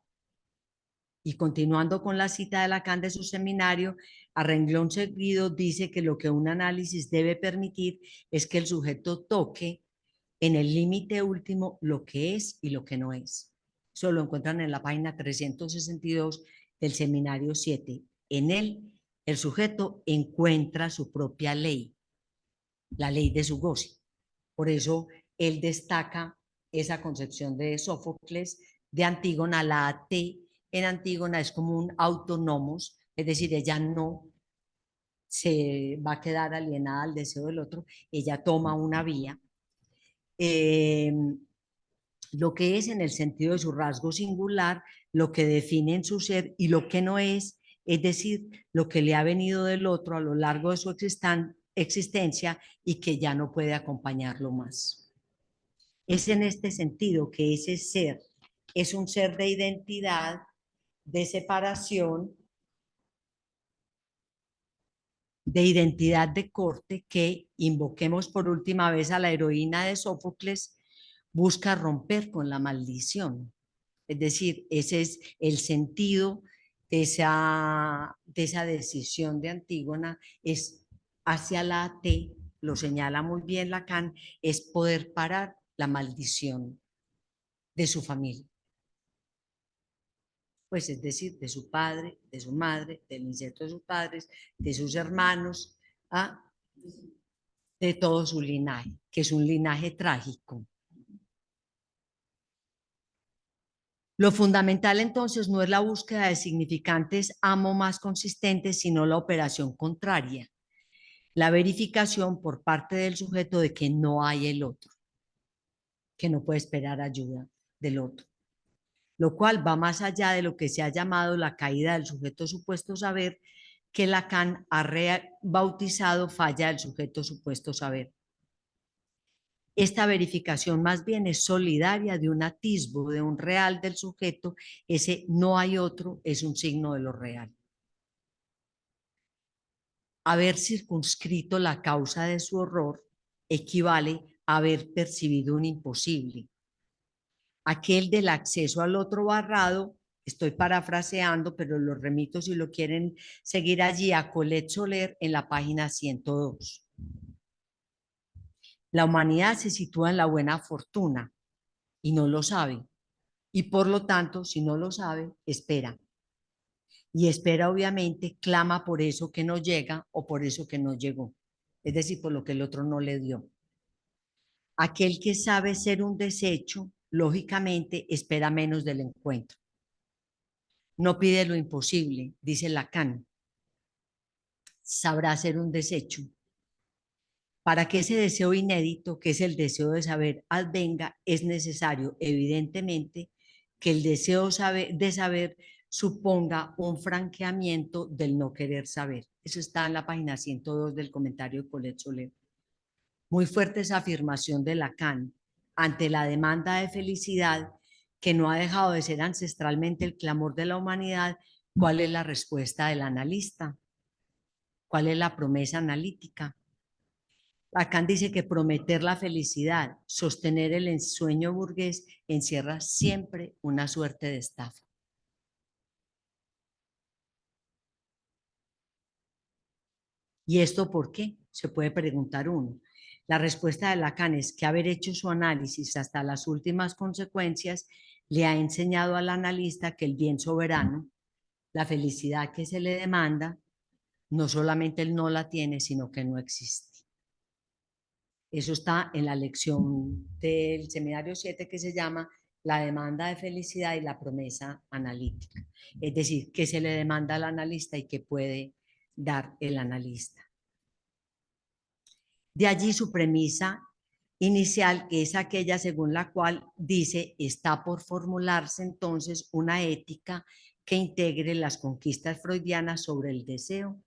Y continuando con la cita de Lacan de su seminario, a renglón seguido dice que lo que un análisis debe permitir es que el sujeto toque en el límite último lo que es y lo que no es. Eso lo encuentran en la página 362 del seminario 7. En él, el sujeto encuentra su propia ley, la ley de su goce. Por eso él destaca esa concepción de Sófocles, de Antígona. La T en Antígona es como un autónomos, es decir, ella no se va a quedar alienada al deseo del otro, ella toma una vía. Eh, lo que es en el sentido de su rasgo singular, lo que define en su ser y lo que no es decir, lo que le ha venido del otro a lo largo de su existencia y que ya no puede acompañarlo más. Es en este sentido que ese ser es un ser de identidad, de separación de identidad de corte que, invoquemos por última vez a la heroína de Sófocles, busca romper con la maldición. Es decir, ese es el sentido de esa decisión de Antígona, es hacia la T, lo señala muy bien Lacan, es poder parar la maldición de su familia. Pues es decir, de su padre, de su madre, del incesto de sus padres, de sus hermanos, ¿ah? De todo su linaje, que es un linaje trágico. Lo fundamental entonces no es la búsqueda de significantes amo más consistentes, sino la operación contraria, la verificación por parte del sujeto de que no hay el otro, que no puede esperar ayuda del otro, lo cual va más allá de lo que se ha llamado la caída del sujeto supuesto saber, que Lacan ha bautizado falla del sujeto supuesto saber. Esta verificación más bien es solidaria de un atisbo, de un real del sujeto. Ese no hay otro es un signo de lo real. Haber circunscrito la causa de su horror equivale a haber percibido un imposible. Aquel del acceso al otro barrado, estoy parafraseando, pero lo remito si lo quieren seguir allí a Colette Soler en la página 102. La humanidad se sitúa en la buena fortuna y no lo sabe. Y por lo tanto, si no lo sabe, espera. Y espera, obviamente, clama por eso que no llega o por eso que no llegó. Es decir, por lo que el otro no le dio. Aquel que sabe ser un desecho, lógicamente, espera menos del encuentro. No pide lo imposible, dice Lacan. Sabrá ser un desecho. Para que ese deseo inédito, que es el deseo de saber, advenga, es necesario, evidentemente, que el deseo de saber suponga un franqueamiento del no querer saber. Eso está en la página 102 del comentario de Colette Soler. Muy fuerte esa afirmación de Lacan ante la demanda de felicidad que no ha dejado de ser ancestralmente el clamor de la humanidad. ¿Cuál es la respuesta del analista? ¿Cuál es la promesa analítica? Lacan dice que prometer la felicidad, sostener el ensueño burgués, encierra siempre una suerte de estafa. ¿Y esto por qué? Se puede preguntar uno. La respuesta de Lacan es que haber hecho su análisis hasta las últimas consecuencias le ha enseñado al analista que el bien soberano, la felicidad que se le demanda, no solamente él no la tiene, sino que no existe. Eso está en la lección del seminario 7 que se llama la demanda de felicidad y la promesa analítica. Es decir, qué se le demanda al analista y qué puede dar el analista. De allí su premisa inicial, que es aquella según la cual dice está por formularse entonces una ética que integre las conquistas freudianas sobre el deseo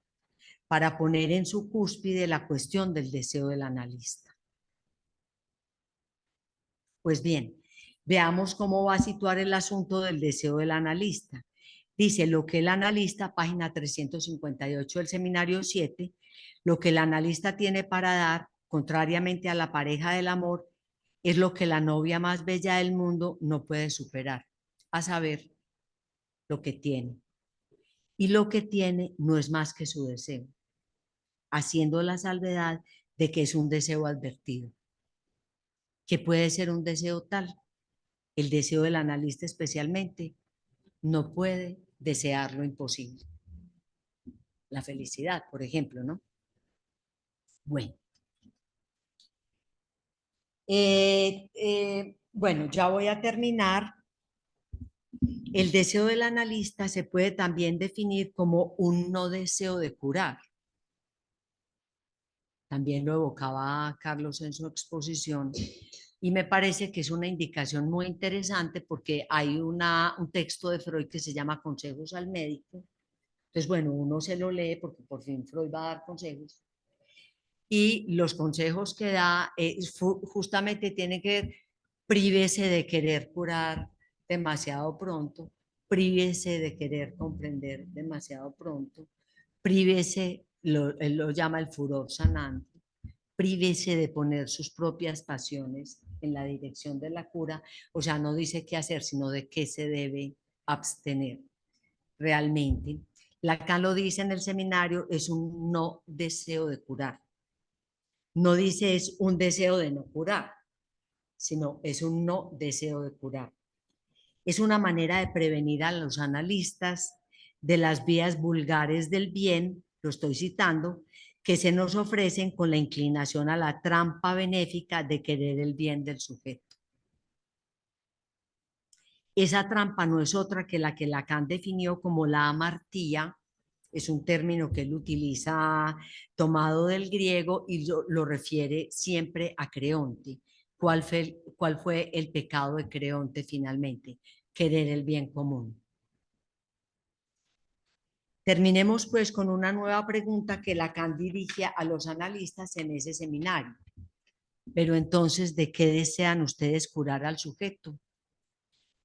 para poner en su cúspide la cuestión del deseo del analista. Pues bien, veamos cómo va a situar el asunto del deseo del analista. Dice, lo que el analista, página 358 del seminario 7, lo que el analista tiene para dar, contrariamente a la pareja del amor, es lo que la novia más bella del mundo no puede superar, a saber, lo que tiene. Y lo que tiene no es más que su deseo, haciendo la salvedad de que es un deseo advertido, que puede ser un deseo tal. El deseo del analista especialmente no puede desear lo imposible. La felicidad, por ejemplo, ¿no? Bueno, bueno, ya voy a terminar. El deseo del analista se puede también definir como un no deseo de curar. También lo evocaba Carlos en su exposición y me parece que es una indicación muy interesante porque hay un texto de Freud que se llama Consejos al médico. Entonces, bueno, uno se lo lee porque por fin Freud va a dar consejos y los consejos que da justamente tienen que ver, prívese de querer curar demasiado pronto, prívese de querer comprender demasiado pronto, prívese él lo llama el furor sanante. Prívese de poner sus propias pasiones en la dirección de la cura, o sea, no dice qué hacer, sino de qué se debe abstener realmente. Lacan lo dice en el seminario, es un no deseo de curar. No dice es un deseo de no curar, sino es un no deseo de curar. Es una manera de prevenir a los analistas de las vías vulgares del bien, lo estoy citando, que se nos ofrecen con la inclinación a la trampa benéfica de querer el bien del sujeto. Esa trampa no es otra que la que Lacan definió como la amartía, es un término que él utiliza tomado del griego y lo refiere siempre a Creonte. ¿Cuál fue el pecado de Creonte finalmente? Querer el bien común. Terminemos pues con una nueva pregunta que Lacan dirige a los analistas en ese seminario. Pero entonces, ¿de qué desean ustedes curar al sujeto?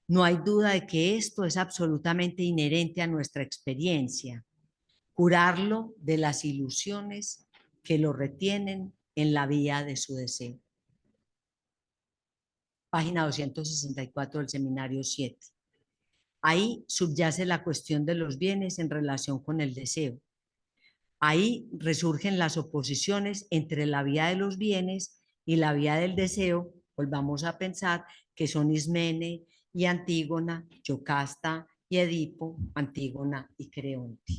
No hay duda de que esto es absolutamente inherente a nuestra experiencia. Curarlo de las ilusiones que lo retienen en la vía de su deseo. Página 264 del seminario 7. Ahí subyace la cuestión de los bienes en relación con el deseo. Ahí resurgen las oposiciones entre la vía de los bienes y la vía del deseo. Volvamos a pensar que son Ismene y Antígona, Yocasta y Edipo, Antígona y Creonte.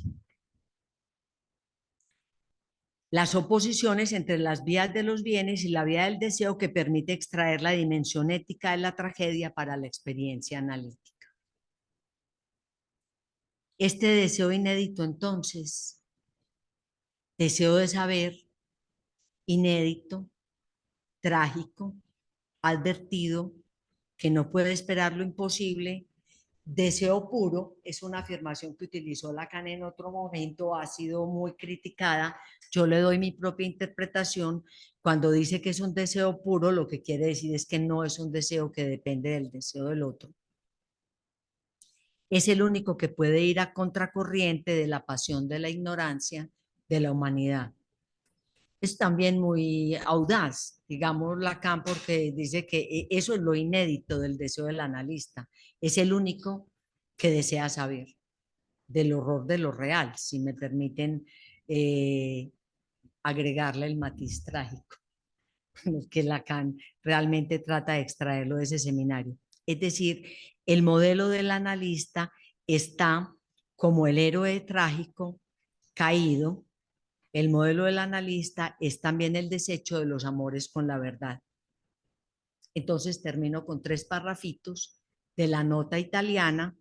Las oposiciones entre las vías de los bienes y la vía del deseo que permite extraer la dimensión ética de la tragedia para la experiencia analítica. Este deseo inédito, entonces, deseo de saber, inédito, trágico, advertido, que no puede esperar lo imposible. Deseo puro es una afirmación que utilizó Lacan en otro momento, ha sido muy criticada. Yo le doy mi propia interpretación. Cuando dice que es un deseo puro, lo que quiere decir es que no es un deseo que depende del deseo del otro. Es el único que puede ir a contracorriente de la pasión de la ignorancia de la humanidad. Es también muy audaz, digamos, Lacan, porque dice que eso es lo inédito del deseo del analista. Es el único que desea saber del horror de lo real, si me permiten agregarle el matiz trágico, que Lacan realmente trata de extraerlo de ese seminario. Es decir, el modelo del analista está como el héroe trágico caído. El modelo del analista es también el desecho de los amores con la verdad. Entonces termino con 3 parrafitos de la nota italiana.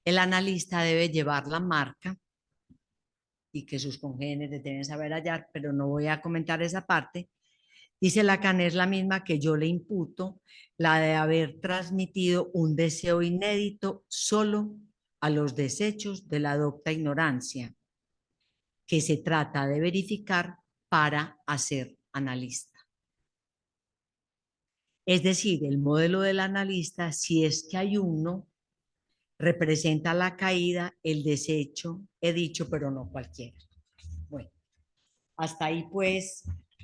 El analista debe llevar la marca y que sus congéneres deben saber hallar, pero no voy a comentar esa parte. Dice Lacan, es la misma que yo le imputo, la de haber transmitido un deseo inédito solo a los desechos de la docta ignorancia, que se trata de verificar para hacer analista. Es decir, el modelo del analista, si es que hay uno, representa la caída, el desecho, he dicho, pero no cualquiera. Bueno, hasta ahí pues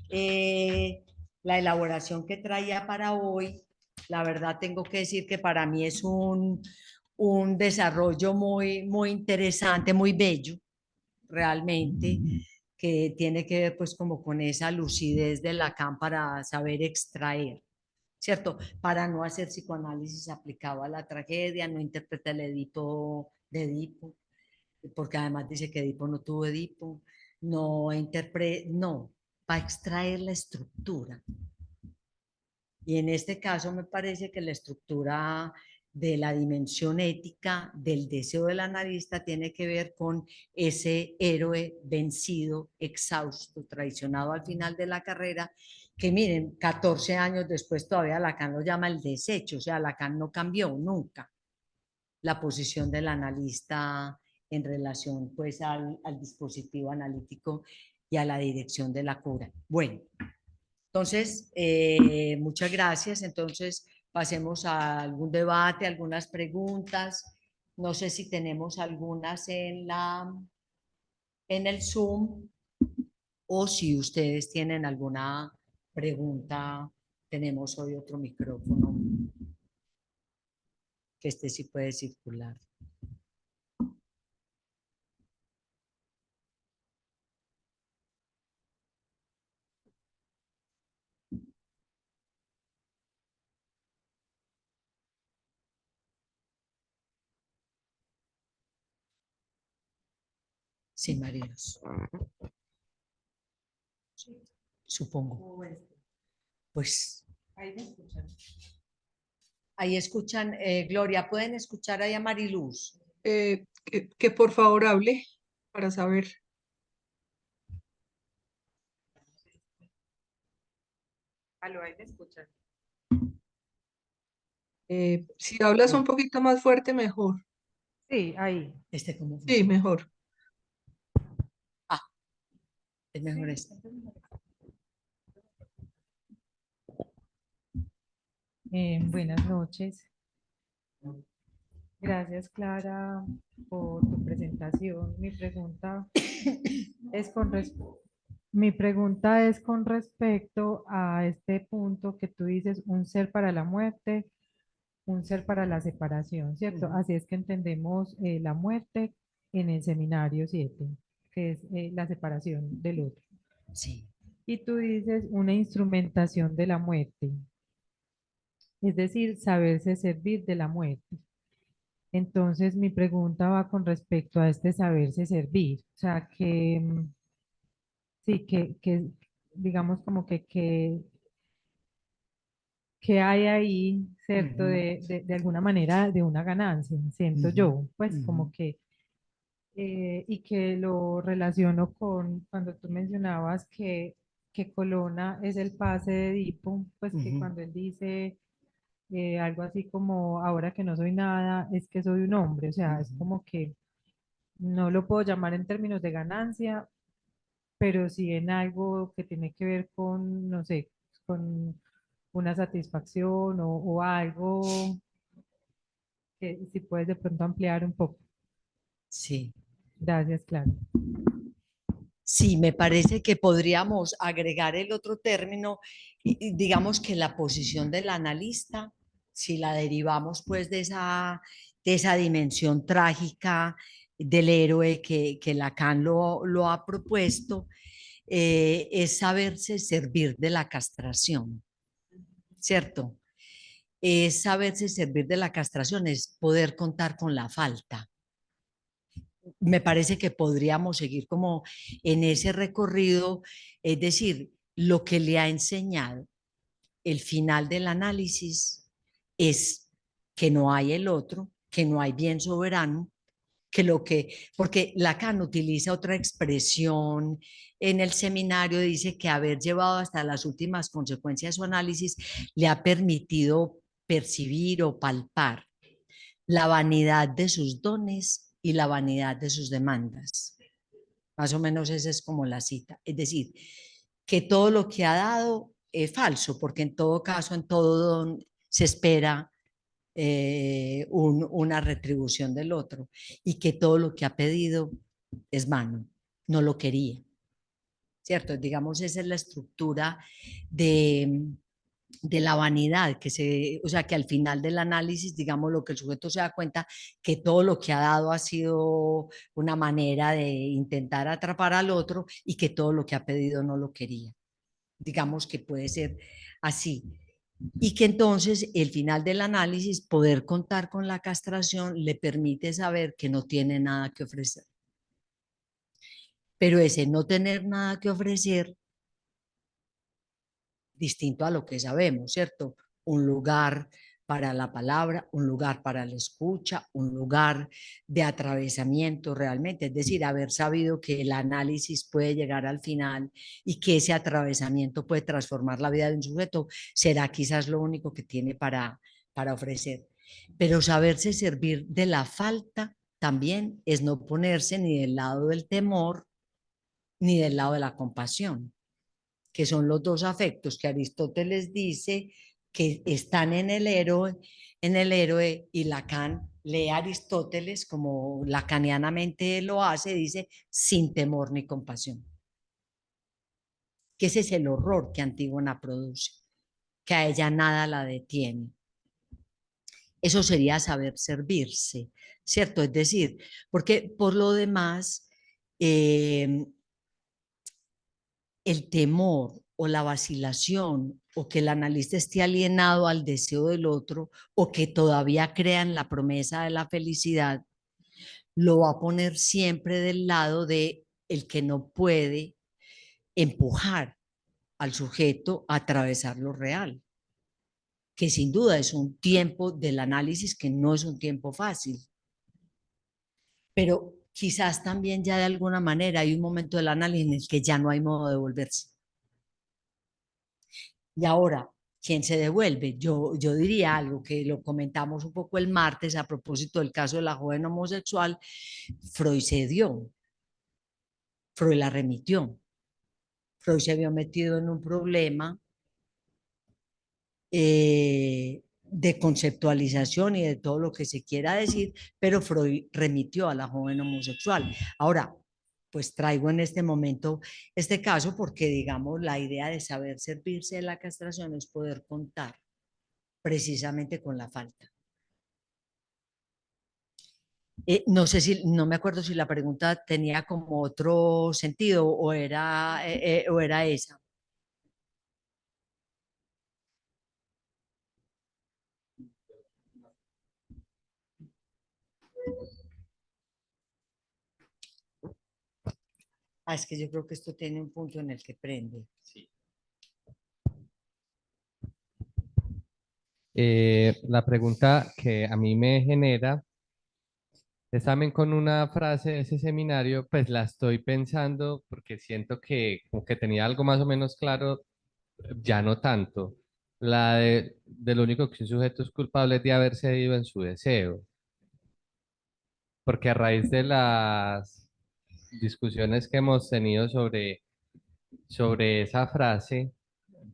la elaboración que traía para hoy. La verdad tengo que decir que para mí es un desarrollo muy interesante, muy bello, realmente, que tiene que ver pues como con esa lucidez de Lacan para saber extraer, ¿cierto? Para no hacer psicoanálisis aplicado a la tragedia, no interpreta el Edipo de Edipo, porque además dice que Edipo no tuvo Edipo, no, para extraer la estructura. Y en este caso me parece que la estructura de la dimensión ética del deseo del analista tiene que ver con ese héroe vencido, exhausto, traicionado al final de la carrera, que miren, 14 años después todavía Lacan lo llama el desecho, o sea, Lacan no cambió nunca la posición del analista en relación pues al dispositivo analítico y a la dirección de la cura. Bueno, entonces, muchas gracias. Entonces, pasemos a algún debate, algunas preguntas. No sé si tenemos algunas en el Zoom. o si ustedes tienen alguna pregunta, tenemos hoy otro micrófono que este sí puede circular. Sí, Marías, supongo. Pues ahí escuchan, Gloria, ¿pueden escuchar ahí a Mariluz? Que por favor hable para saber. Aló, ahí me escuchan. Si hablas un No, poquito más fuerte, mejor. Sí, ahí. ¿este cómo Sí, funciona? mejor. Ah, es mejor este. Buenas noches. Gracias, Clara, por tu presentación. Mi pregunta es con respecto a este punto que tú dices, un ser para la muerte, un ser para la separación, ¿cierto? Ujú. Así es que entendemos la muerte en el seminario 7, que es la separación del otro. Sí. Y tú dices una instrumentación de la muerte, es decir, saberse servir de la muerte. Entonces, mi pregunta va con respecto a este saberse servir. O sea, que sí, digamos como que hay ahí, ¿cierto? Ujú, De alguna manera de una ganancia, siento ujú, yo, pues ujú, como que, y que lo relaciono con cuando tú mencionabas que Colonna es el pase de Edipo, pues que ujú, cuando él dice algo así como, ahora que no soy nada, es que soy un hombre, o sea, es ujú. como que no lo puedo llamar en términos de ganancia, pero sí en algo que tiene que ver con, no sé, con una satisfacción o algo que si puedes de pronto ampliar un poco. Sí. Gracias, claro. Sí, me parece que podríamos agregar el otro término, y digamos que la posición del analista, si la derivamos pues de esa dimensión trágica del héroe que Lacan lo ha propuesto, es saberse servir de la castración, ¿cierto? Es saberse servir de la castración, es poder contar con la falta. Me parece que podríamos seguir como en ese recorrido, es decir, lo que le ha enseñado el final del análisis es que no hay el otro, que no hay bien soberano, porque Lacan utiliza otra expresión en el seminario, dice que haber llevado hasta las últimas consecuencias su análisis le ha permitido percibir o palpar la vanidad de sus dones y la vanidad de sus demandas. Más o menos esa es como la cita. Es decir, que todo lo que ha dado es falso, porque en todo caso, en todo don se espera una retribución del otro y que todo lo que ha pedido es vano, no lo quería, ¿cierto? Digamos, esa es la estructura de, de la vanidad, o sea, que al final del análisis, digamos, lo que el sujeto se da cuenta, que todo lo que ha dado ha sido una manera de intentar atrapar al otro y que todo lo que ha pedido no lo quería. Digamos que puede ser así. Y que entonces el final del análisis, poder contar con la castración, le permite saber que no tiene nada que ofrecer. Pero ese no tener nada que ofrecer distinto a lo que sabemos, ¿cierto? Un lugar para la palabra, un lugar para la escucha, un lugar de atravesamiento realmente, es decir, haber sabido que el análisis puede llegar al final y que ese atravesamiento puede transformar la vida de un sujeto, será quizás lo único que tiene para ofrecer. Pero saberse servir de la falta también es no ponerse ni del lado del temor ni del lado de la compasión, que son los dos afectos que Aristóteles dice que están en el héroe y Lacan lee a Aristóteles como lacanianamente lo hace, dice sin temor ni compasión. que ese es el horror que Antígona produce, que a ella nada la detiene. Eso sería saber servirse, ¿cierto? Es decir, porque por lo demás, el temor o la vacilación o que el analista esté alienado al deseo del otro o que todavía crea en la promesa de la felicidad, lo va a poner siempre del lado de el que no puede empujar al sujeto a atravesar lo real, que sin duda es un tiempo del análisis que no es un tiempo fácil, pero quizás también ya de alguna manera hay un momento del análisis en el que ya no hay modo de devolverse. Y ahora, ¿quién se devuelve? Yo diría algo que lo comentamos un poco el martes a propósito del caso de la joven homosexual. Freud se dio, Freud la remitió. Freud se había metido en un problema de conceptualización y de todo lo que se quiera decir, pero Freud remitió a la joven homosexual. Ahora, pues traigo en este momento este caso porque, digamos, la idea de saber servirse de la castración es poder contar precisamente con la falta. No sé si, no me acuerdo si la pregunta tenía como otro sentido o era esa. Ah, es que yo creo que esto tiene un punto en el que prende. La pregunta que a mí me genera es también con una frase de ese seminario, pues la estoy pensando porque siento que como que tenía algo más o menos claro, ya no tanto. La de lo único que un sujeto es culpable es de haber cedido en su deseo, porque a raíz de las discusiones que hemos tenido sobre esa frase,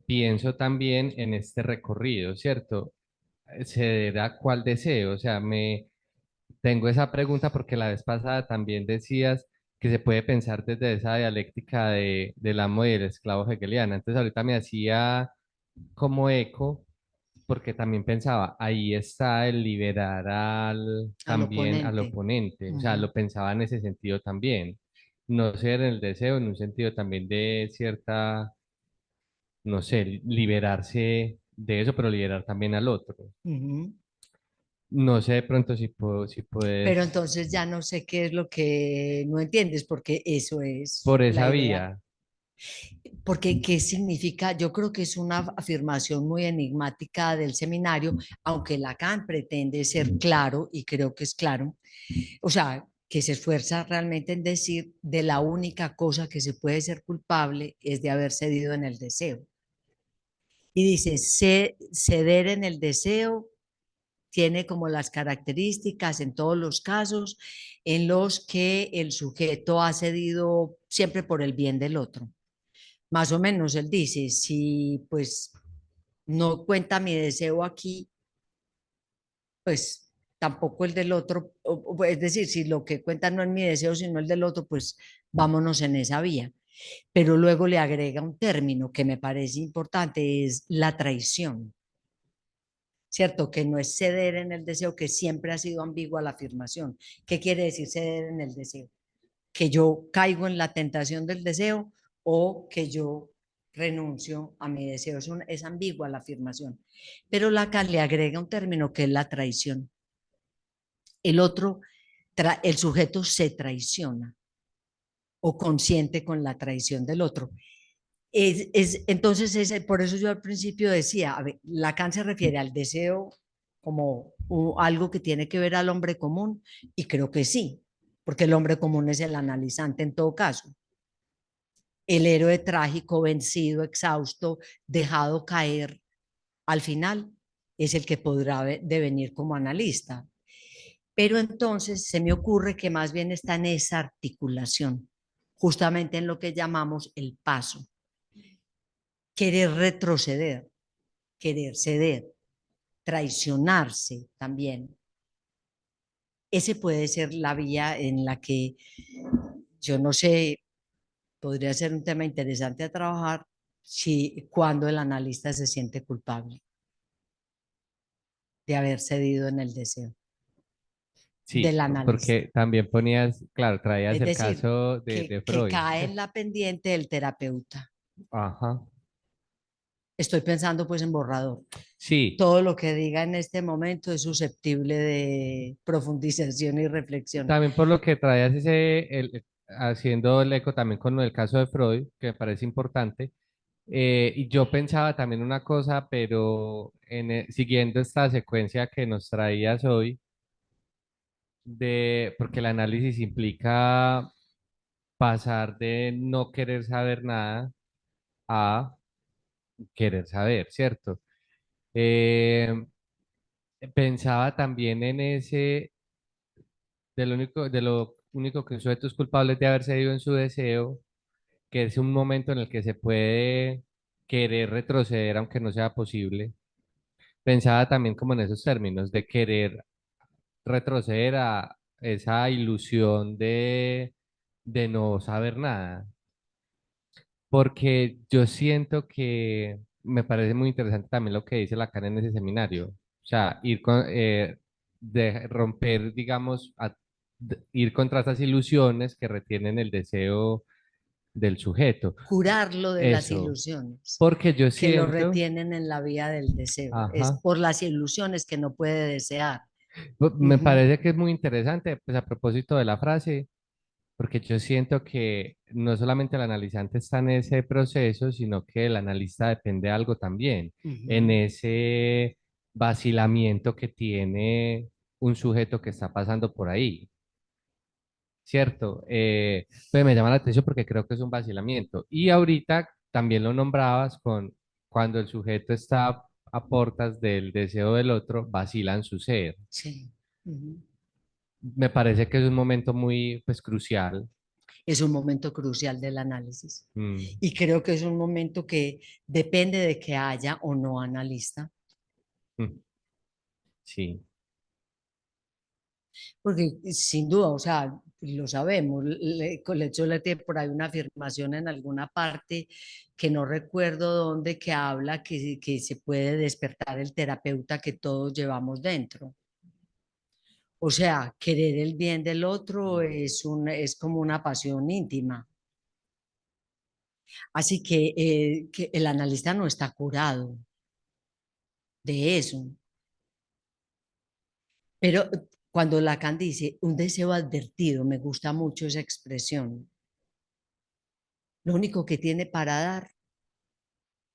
pienso también en este recorrido, ¿cierto? Ceder a cuál deseo, o sea, tengo esa pregunta porque la vez pasada también decías que se puede pensar desde esa dialéctica del amo y del esclavo hegeliana. Entonces ahorita me hacía como eco porque también pensaba, ahí está el liberar Al también al oponente. oponente. O sea, Ujú, lo pensaba en ese sentido también. No ser en el deseo, en un sentido también de cierta, no sé, liberarse de eso, pero liberar también al otro. ujú. No sé de pronto si Pero puedes, entonces ya no sé qué es lo que no entiendes, porque eso es por la esa idea. vía. Porque, ¿qué significa? Yo creo que es una afirmación muy enigmática del seminario, aunque Lacan pretende ser claro, y creo que es claro, o sea, que se esfuerza realmente en decir de la única cosa que se puede ser culpable es de haber cedido en el deseo. Y dice, ceder en el deseo tiene como las características en todos los casos en los que el sujeto ha cedido siempre por el bien del otro. Más o menos él dice, si pues no cuenta mi deseo aquí, pues tampoco el del otro, es decir, si lo que cuenta no es mi deseo, sino el del otro, pues vámonos en esa vía. Pero luego le agrega un término que me parece importante, es la traición, ¿cierto? Que no es ceder en el deseo, que siempre ha sido ambigua la afirmación. ¿Qué quiere decir ceder en el deseo? Que yo caigo en la tentación del deseo o que yo renuncio a mi deseo. Es ambigua la afirmación. Pero Lacan le agrega un término que es la traición. El otro, el sujeto se traiciona o consiente con la traición del otro. Entonces, por eso yo al principio decía, a ver, Lacan se refiere al deseo como algo que tiene que ver al hombre común, y creo que sí, porque el hombre común es el analizante en todo caso. El héroe trágico, vencido, exhausto, dejado caer, al final es el que podrá devenir como analista. Pero entonces se me ocurre que más bien está en esa articulación, justamente en lo que llamamos el paso. Querer retroceder, querer ceder, traicionarse también. Ese puede ser la vía en la que, yo no sé, podría ser un tema interesante a trabajar, si cuando el analista se siente culpable de haber cedido en el deseo Sí, del analista. porque también ponías, claro, traías Es el decir, caso de que Freud. cae en la pendiente del terapeuta. Ajá. Estoy pensando pues en borrador. Sí, Todo lo que diga en este momento es susceptible de profundización y reflexión. también por lo que traías haciendo el eco también con el caso de Freud, que me parece importante. Y yo pensaba también una cosa, pero siguiendo esta secuencia que nos traías hoy, porque el análisis implica pasar de no querer saber nada a querer saber, ¿cierto? Eh, Pensaba también en de lo único que un sujeto es culpable es de haber cedido en su deseo, que es un momento en el que se puede querer retroceder aunque no sea posible. Pensaba también como en esos términos de querer retroceder a esa ilusión de no saber nada, porque yo siento que me parece muy interesante también lo que dice Lacan en ese seminario, o sea, de romper, digamos, ir contra esas ilusiones que retienen el deseo del sujeto. Curarlo de las Eso, ilusiones porque yo que lo siento, retienen en la vía del deseo. Es ajá. por las ilusiones que no puede desear. Me Ujú, parece que es muy interesante, pues a propósito de la frase, porque yo siento que no solamente el analizante está en ese proceso, sino que el analista depende de algo también, en ujú. ese vacilamiento que tiene un sujeto que está pasando por ahí, ¿cierto? Pues me llama la atención porque creo que es un vacilamiento. Y ahorita también lo nombrabas con cuando el sujeto está a portas del deseo del otro, vacila en su ser. Sí. Ujú. Me parece que es un momento muy, pues, crucial. Es un momento crucial del análisis. Mm, Y creo que es un momento que depende de que haya o no analista, mm, sí. porque sin duda, o sea, lo sabemos, Coletzol tiene por ahí una afirmación en alguna parte que no recuerdo dónde, que habla que se puede despertar el terapeuta que todos llevamos dentro. O sea, querer el bien del otro es como una pasión íntima. Así que el analista no está curado de eso. Pero cuando Lacan dice un deseo advertido, me gusta mucho esa expresión. Lo único que tiene para dar,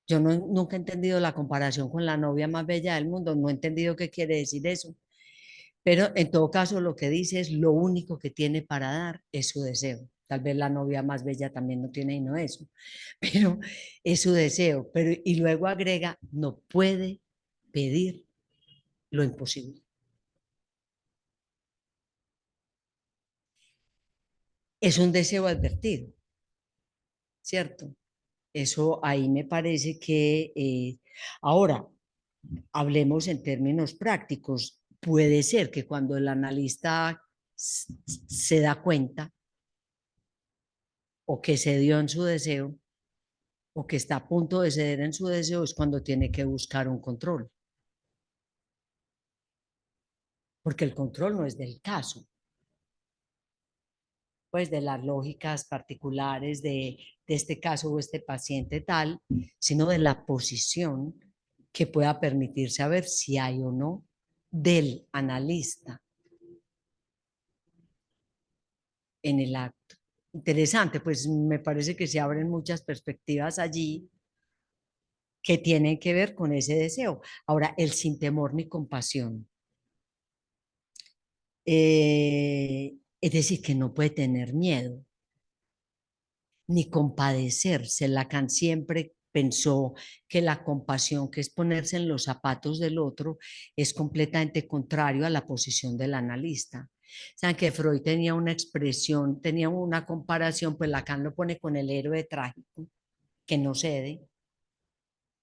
yo nunca he entendido la comparación con la novia más bella del mundo, no he entendido qué quiere decir eso. Pero en todo caso, lo que dice es lo único que tiene para dar es su deseo. Tal vez la novia más bella también no tiene y no eso, pero es su deseo. Pero, y luego agrega, no puede pedir lo imposible. Es un deseo advertido, ¿cierto? Eso ahí me parece que ahora hablemos en términos prácticos. Puede ser que cuando el analista se da cuenta o que se dio en su deseo o que está a punto de ceder en su deseo es cuando tiene que buscar un control, porque el control no es del caso, pues de las lógicas particulares de este caso o este paciente tal, sino de la posición que pueda permitir saber si hay o no del analista en el acto. Interesante, pues me parece que se abren muchas perspectivas allí que tienen que ver con ese deseo. Ahora, el sin temor ni compasión. Es decir, que no puede tener miedo ni compadecerse. Lacan siempre pensó que la compasión, que es ponerse en los zapatos del otro, es completamente contrario a la posición del analista. Saben que Freud tenía una expresión, tenía una comparación, pues Lacan lo pone con el héroe trágico, que no cede,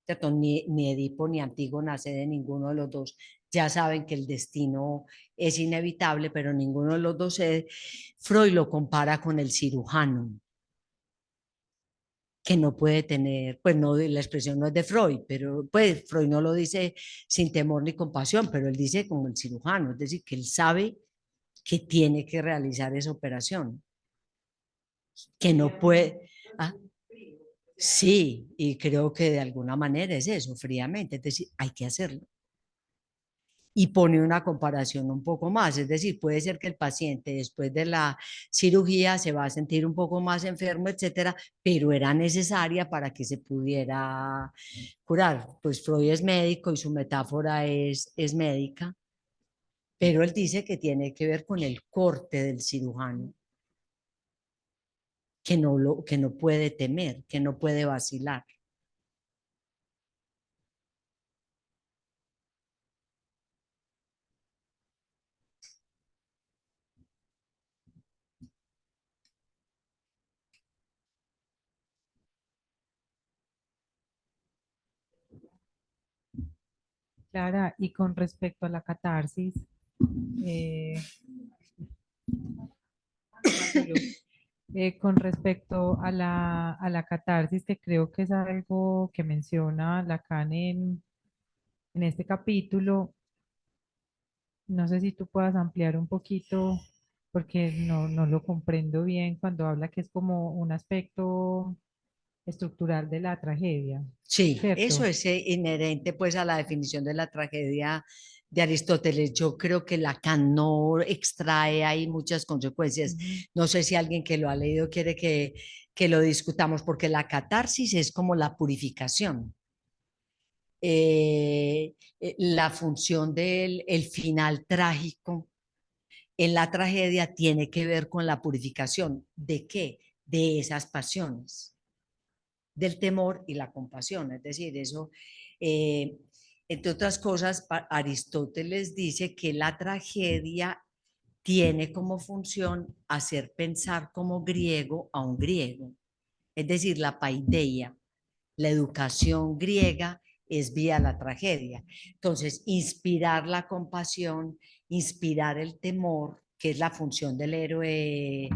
¿cierto? Ni Edipo ni Antígona cede ninguno de los dos. Ya saben que el destino es inevitable, pero ninguno de los dos cede. Freud lo compara con el cirujano que no puede tener, pues no, la expresión no es de Freud, pero pues Freud no lo dice sin temor ni compasión, pero él dice como el cirujano, es decir, que él sabe que tiene que realizar esa operación, que no puede. ¿Ah? Sí, y creo que de alguna manera es eso, fríamente, es decir, hay que hacerlo. Y pone una comparación un poco más, es decir, puede ser que el paciente después de la cirugía se va a sentir un poco más enfermo, etcétera, pero era necesaria para que se pudiera curar. Pues Freud es médico y su metáfora es médica, pero él dice que tiene que ver con el corte del cirujano, que no puede temer, que no puede vacilar. Clara, y con respecto a la catarsis, eh, con respecto a la catarsis, que creo que es algo que menciona Lacan en este capítulo, no sé si tú puedas ampliar un poquito, porque no lo comprendo bien cuando habla que es como un aspecto estructural de la tragedia, Sí, eso ¿cierto? es inherente pues a la definición de la tragedia de Aristóteles. Yo creo que Lacan no extrae ahí muchas consecuencias. Ujú. No sé si alguien que lo ha leído quiere que lo discutamos, porque la catarsis es como la purificación. La función del el final trágico en la tragedia tiene que ver con la purificación. ¿De qué? De esas pasiones, del temor y la compasión. Es decir, eso, eh, entre otras cosas, Aristóteles dice que la tragedia tiene como función hacer pensar como griego a un griego. Es decir, la paideia, la educación griega es vía la tragedia. Entonces, inspirar la compasión, inspirar el temor, que es la función del héroe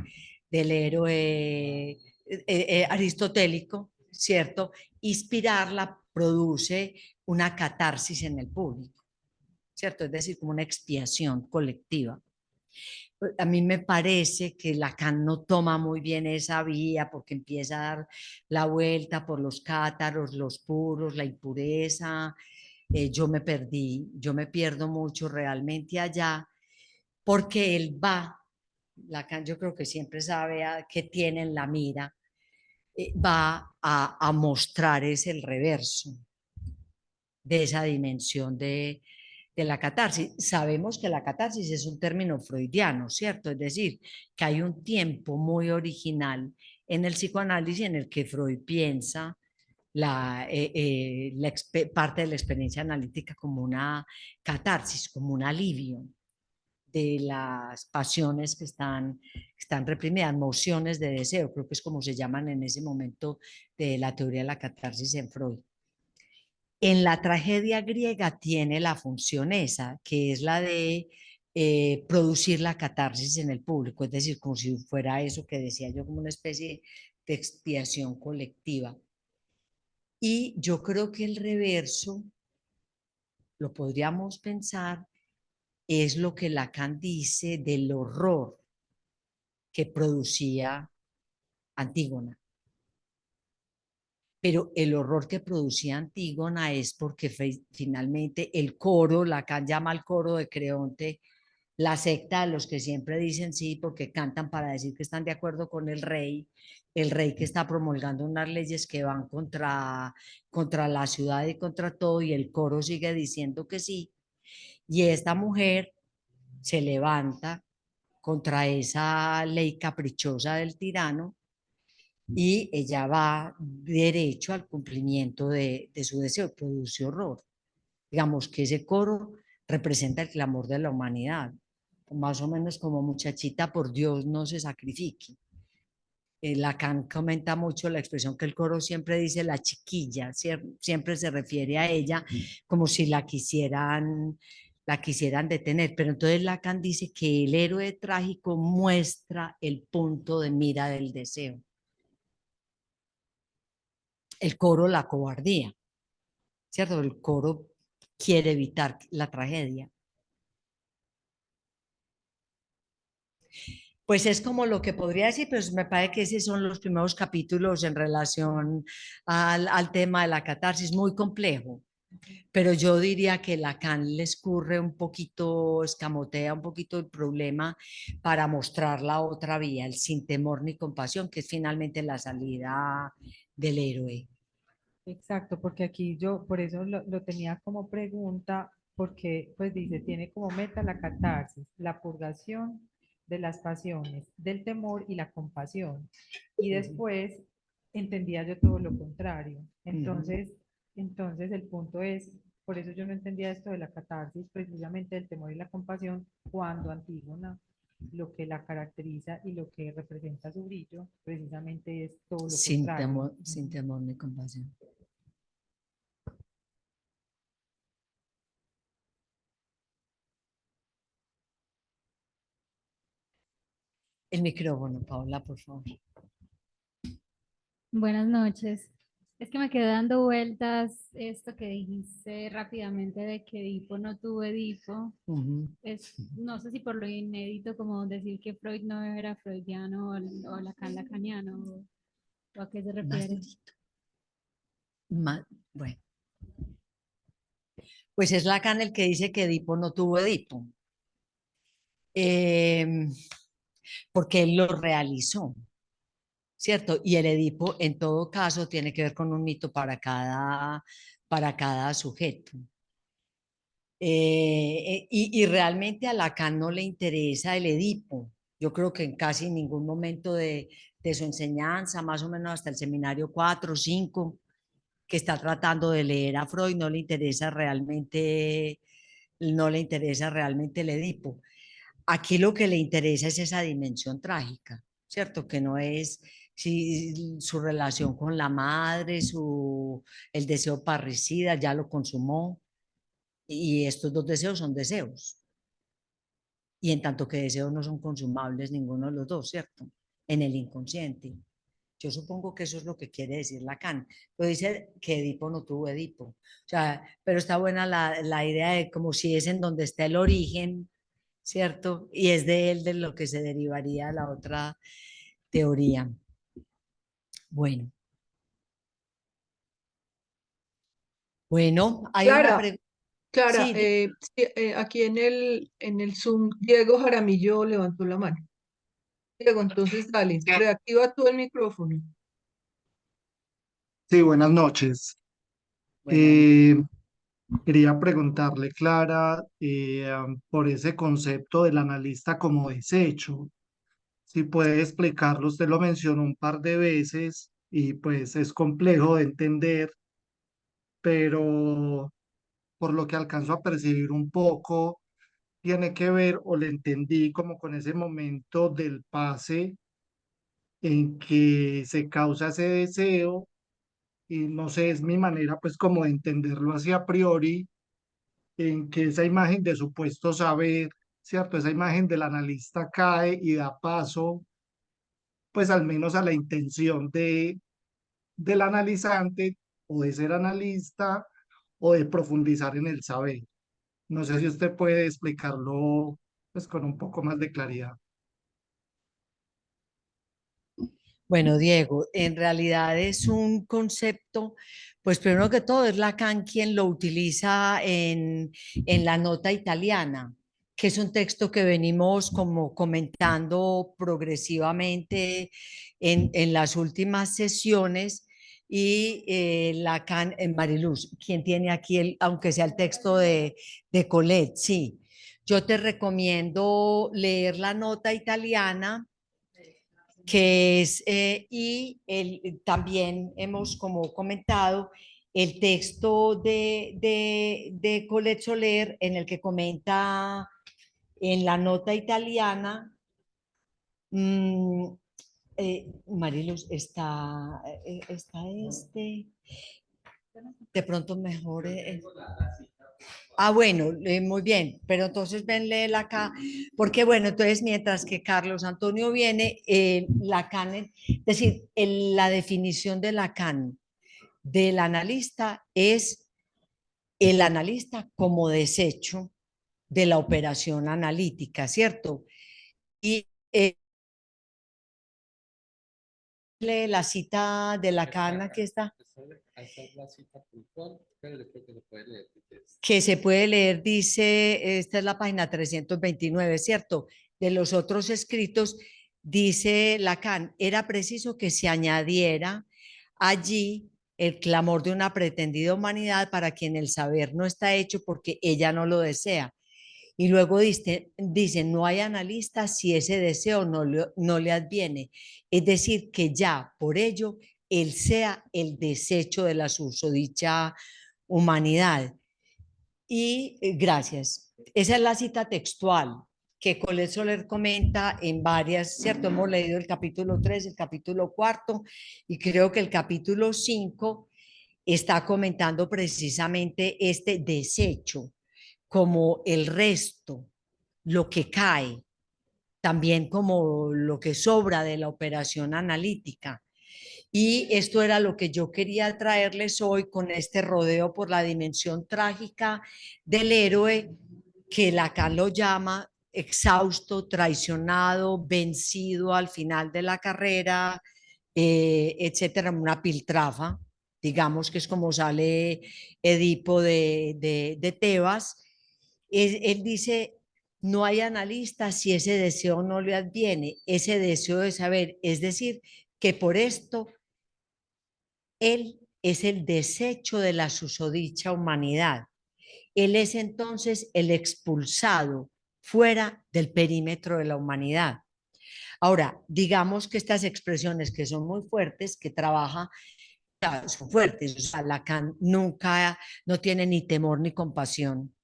aristotélico, ¿cierto? Inspirarla produce una catarsis en el público, ¿cierto? Es decir, como una expiación colectiva. A mí me parece que Lacan no toma muy bien esa vía porque empieza a dar la vuelta por los cátaros, los puros, la impureza. Yo me perdí, yo me pierdo mucho realmente allá porque él va, Lacan yo creo que siempre sabe qué tiene en la mira, va a mostrar es el reverso de esa dimensión de la catarsis. Sabemos que la catarsis es un término freudiano, ¿cierto? Es decir, que hay un tiempo muy original en el psicoanálisis en el que Freud piensa parte de la experiencia analítica como una catarsis, como un alivio de las pasiones están reprimidas, mociones de deseo, creo que es como se llaman en ese momento de la teoría de la catarsis en Freud. En la tragedia griega tiene la función esa, que es la de producir la catarsis en el público, es decir, como si fuera eso que decía yo, como una especie de expiación colectiva. Y yo creo que el reverso, lo podríamos pensar, es lo que Lacan dice del horror que producía Antígona. Pero el horror que producía Antígona es porque finalmente el coro, Lacan llama al coro de Creonte, la secta de los que siempre dicen sí porque cantan para decir que están de acuerdo con el rey que está promulgando unas leyes que van contra la ciudad y contra todo, y el coro sigue diciendo que sí. Y esta mujer se levanta contra esa ley caprichosa del tirano y ella va derecho al cumplimiento de su deseo, produce horror. Digamos que ese coro representa el clamor de la humanidad, más o menos como muchachita, por Dios, no se sacrifique. Lacan comenta mucho la expresión que el coro siempre dice la chiquilla, siempre se refiere a ella como si la quisieran detener, pero entonces Lacan dice que el héroe trágico muestra el punto de mira del deseo. el coro la cobardía, ¿cierto? El coro quiere evitar la tragedia. Pues es como lo que podría decir, pues me parece que esos son los primeros capítulos en relación al tema de la catarsis, muy complejo. Pero yo diría que Lacan le escurre un poquito, escamotea un poquito el problema para mostrar la otra vía, el sin temor ni compasión, que es finalmente la salida del héroe. Exacto, porque aquí yo por eso lo tenía como pregunta, porque pues dice, tiene como meta la catarsis, la purgación de las pasiones, del temor y la compasión. Y después entendía yo todo lo contrario. Entonces el punto es, por eso yo no entendía esto de la catarsis, precisamente del temor y la compasión, cuando Antígona lo que la caracteriza y lo que representa su brillo, precisamente es todo lo contrario. Sin temor ni compasión. El micrófono, Paula, por favor. Buenas noches. Es que me quedé dando vueltas esto que dijiste rápidamente de que Edipo no tuvo Edipo. No sé si por lo inédito como decir que Freud no era freudiano o Lacan lacaniano o a qué se refiere. Bueno, pues es Lacan el que dice que Edipo no tuvo Edipo, porque él lo realizó, ¿cierto? Y el Edipo en todo caso tiene que ver con un mito para cada sujeto. Y realmente a Lacan no le interesa el Edipo. Yo creo que en casi ningún momento de su enseñanza, más o menos hasta el seminario 4 o 5, que está tratando de leer a Freud, no le interesa realmente el Edipo. Aquí lo que le interesa es esa dimensión trágica, ¿cierto? Que no es si, su relación con la madre, el deseo parricida, ya lo consumó, y estos dos deseos son deseos. Y en tanto que deseos no son consumables ninguno de los dos, ¿cierto? En el inconsciente. Yo supongo que eso es lo que quiere decir Lacan. Pero dice que Edipo no tuvo Edipo. O sea, pero está buena la idea de como si es en donde está el origen, ¿cierto? Y es de él de lo que se derivaría la otra teoría. Bueno. Bueno, hay una Clara, pregunta. Clara, Sí, sí, aquí en el Zoom, Diego Jaramillo levantó la mano. Diego, entonces dale, reactiva tú el micrófono. Sí, buenas noches. buenas noches. Eh, Quería preguntarle, Clara, por ese concepto del analista como desecho. Si puede explicarlo, usted lo mencionó un par de veces y pues es complejo de entender, pero por lo que alcanzo a percibir un poco, tiene que ver o le entendí como con ese momento del pase en que se causa ese deseo y no sé, es mi manera pues como de entenderlo así a priori, en que esa imagen de supuesto saber, ¿cierto? Esa imagen del analista cae y da paso pues al menos a la intención del analizante o de ser analista o de profundizar en el saber. No sé si usted puede explicarlo pues con un poco más de claridad. Bueno, Diego, en realidad es un concepto, pues primero que todo es Lacan quien lo utiliza en la nota italiana, que es un texto que venimos como comentando progresivamente en las últimas sesiones. Y Lacan, en Mariluz, quien tiene aquí, aunque sea el texto de Colette, sí. Yo te recomiendo leer la nota italiana que es, también hemos como comentado el texto de Colette Soler en el que comenta en la nota italiana, mmm, Mariluz, está de pronto mejor. Bueno, muy bien, pero entonces ven, léela acá, porque bueno, entonces mientras que Carlos Antonio viene, Lacan, es decir, la definición de Lacan del analista es el analista como desecho de la operación analítica, ¿cierto? Y lee la cita de Lacan, aquí está, Esta es la cita puntual, pero yo creo que se puede leer. que se puede leer, dice, esta es la página 329, ¿cierto? De los otros escritos, dice Lacan, era preciso que se añadiera allí el clamor de una pretendida humanidad para quien el saber no está hecho porque ella no lo desea. Y luego dice, no hay analista si ese deseo no le adviene. Es decir, que ya por ello él sea el desecho de la susodicha humanidad. Y gracias. Esa es la cita textual que Colette Soler comenta en varias, ¿cierto? Hemos leído el capítulo 3, el capítulo 4 y creo que el capítulo 5 está comentando precisamente este desecho como el resto, lo que cae, también como lo que sobra de la operación analítica. Y esto era lo que yo quería traerles hoy con este rodeo por la dimensión trágica del héroe, que Lacan lo llama exhausto, traicionado, vencido al final de la carrera, etcétera, una piltrafa, digamos que es como sale Edipo de Tebas. Él dice, no hay analista si ese deseo no le adviene, ese deseo de saber, es decir, que por esto él es el desecho de la susodicha humanidad. Él es entonces el expulsado fuera del perímetro de la humanidad. Ahora, digamos que estas expresiones que son muy fuertes, que trabaja, son fuertes, o sea, Lacan nunca, no tiene ni temor ni compasión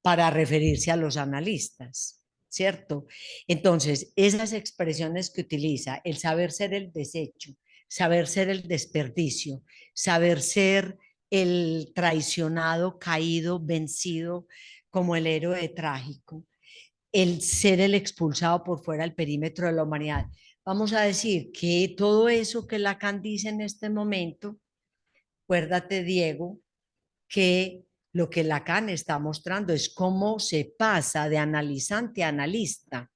para referirse a los analistas, ¿cierto? Entonces, esas expresiones que utiliza, el saber ser el desecho, saber ser el desperdicio, saber ser el traicionado, caído, vencido, como el héroe trágico, el ser el expulsado por fuera del perímetro de la humanidad. Vamos a decir que todo eso que Lacan dice en este momento, acuérdate, Diego, que lo que Lacan está mostrando es cómo se pasa de analizante a analista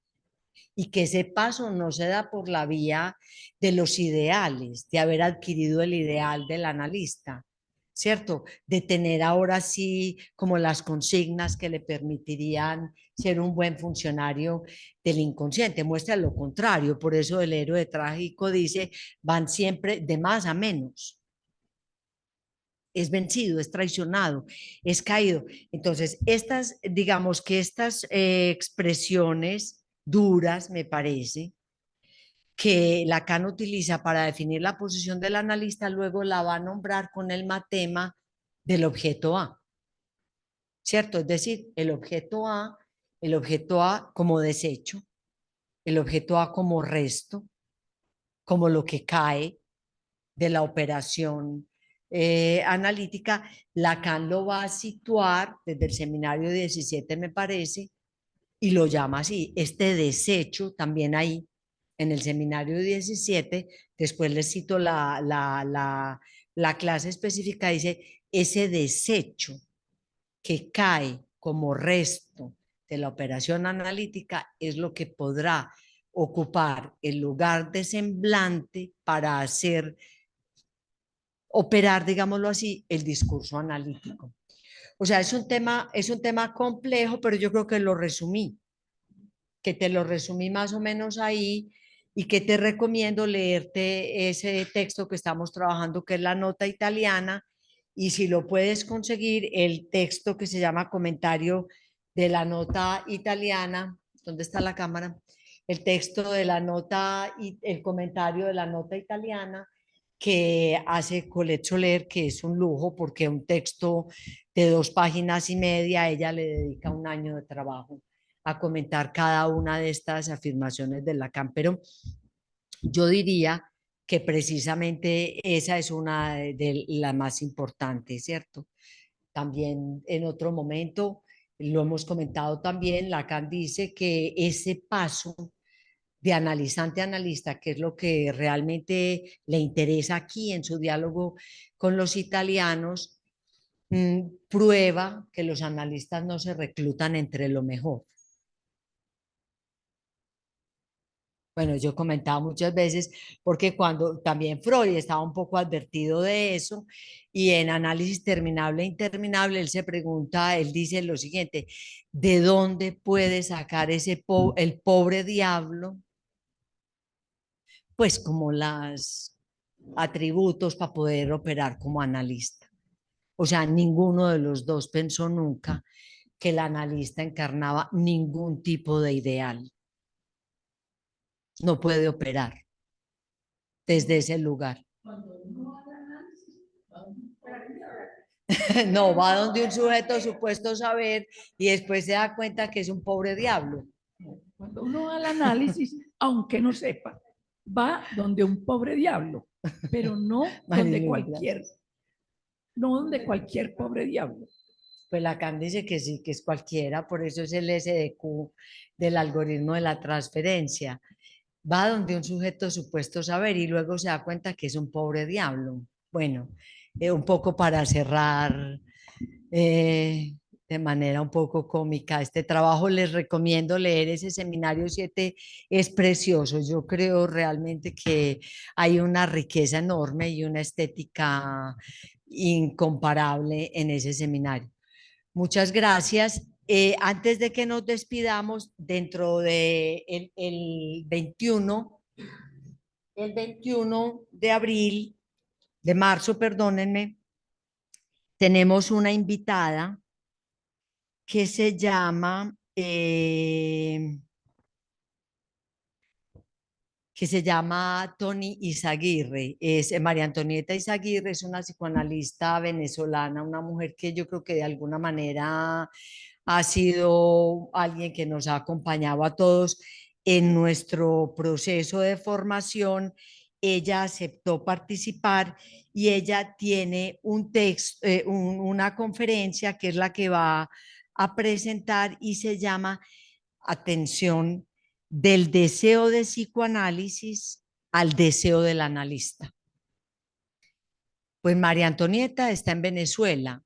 y que ese paso no se da por la vía de los ideales, de haber adquirido el ideal del analista, ¿cierto? De tener ahora sí como las consignas que le permitirían ser un buen funcionario del inconsciente. Muestra lo contrario, por eso el héroe trágico dice, van siempre de más a menos. Es vencido, es traicionado, es caído. Entonces, estas, digamos que estas expresiones duras, me parece, que Lacan utiliza para definir la posición del analista, luego la va a nombrar con el matema del objeto A, ¿cierto? Es decir, el objeto A como desecho, el objeto A como resto, como lo que cae de la operación analítica. Lacan lo va a situar desde el seminario 17, me parece, y lo llama así, este desecho también ahí en el seminario 17, después les cito la clase específica, dice, ese desecho que cae como resto de la operación analítica es lo que podrá ocupar el lugar de semblante para hacer operar, digámoslo así, el discurso analítico. O sea, es un tema complejo, pero yo creo que lo resumí, que te lo resumí más o menos ahí y que te recomiendo leerte ese texto que estamos trabajando, que es la nota italiana, y si lo puedes conseguir, el texto que se llama comentario de la nota italiana. ¿Dónde está la cámara? El texto de la nota y el comentario de la nota italiana que hace Colette Soler, que es un lujo porque un texto de 2 páginas y media, ella le dedica un año de trabajo a comentar cada una de estas afirmaciones de Lacan, pero yo diría que precisamente esa es una de las más importantes, ¿cierto? También en otro momento, lo hemos comentado también, Lacan dice que ese paso de analizante a analista, que es lo que realmente le interesa aquí en su diálogo con los italianos, prueba que los analistas no se reclutan entre lo mejor. Bueno, yo comentaba muchas veces, porque cuando también Freud estaba un poco advertido de eso, y en Análisis Terminable e Interminable, él se pregunta, él dice lo siguiente: ¿de dónde puede sacar el pobre diablo? Pues como los atributos para poder operar como analista. O sea, ninguno de los dos pensó nunca que el analista encarnaba ningún tipo de ideal. No puede operar desde ese lugar. No, va donde un sujeto supuesto saber y después se da cuenta que es un pobre diablo. Cuando uno va al análisis, aunque no sepa, va donde un pobre diablo, pero no donde cualquier pobre diablo. Pues Lacan dice que sí, que es cualquiera, por eso es el SDQ del algoritmo de la transferencia. Va donde un sujeto supuesto saber y luego se da cuenta que es un pobre diablo. Bueno, un poco para cerrar de manera un poco cómica este trabajo, les recomiendo leer ese Seminario 7, es precioso. Yo creo realmente que hay una riqueza enorme y una estética incomparable en ese seminario. Muchas gracias. Antes de que nos despidamos, dentro de el 21 de abril, de marzo, perdónenme, tenemos una invitada que se llama Tony Izaguirre. María Antonieta Izaguirre es una psicoanalista venezolana, una mujer que yo creo que de alguna manera ha sido alguien que nos ha acompañado a todos en nuestro proceso de formación. Ella aceptó participar y ella tiene un texto, una conferencia que es la que va a presentar y se llama, atención, del deseo de psicoanálisis al deseo del analista. Pues María Antonieta está en Venezuela.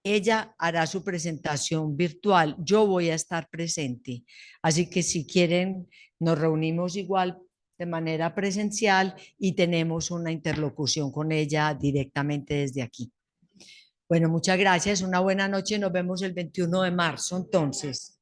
Ella hará su presentación virtual. Yo voy a estar presente. Así que si quieren, nos reunimos igual de manera presencial y tenemos una interlocución con ella directamente desde aquí. Bueno, muchas gracias. Una buena noche. Nos vemos el 21 de marzo, entonces.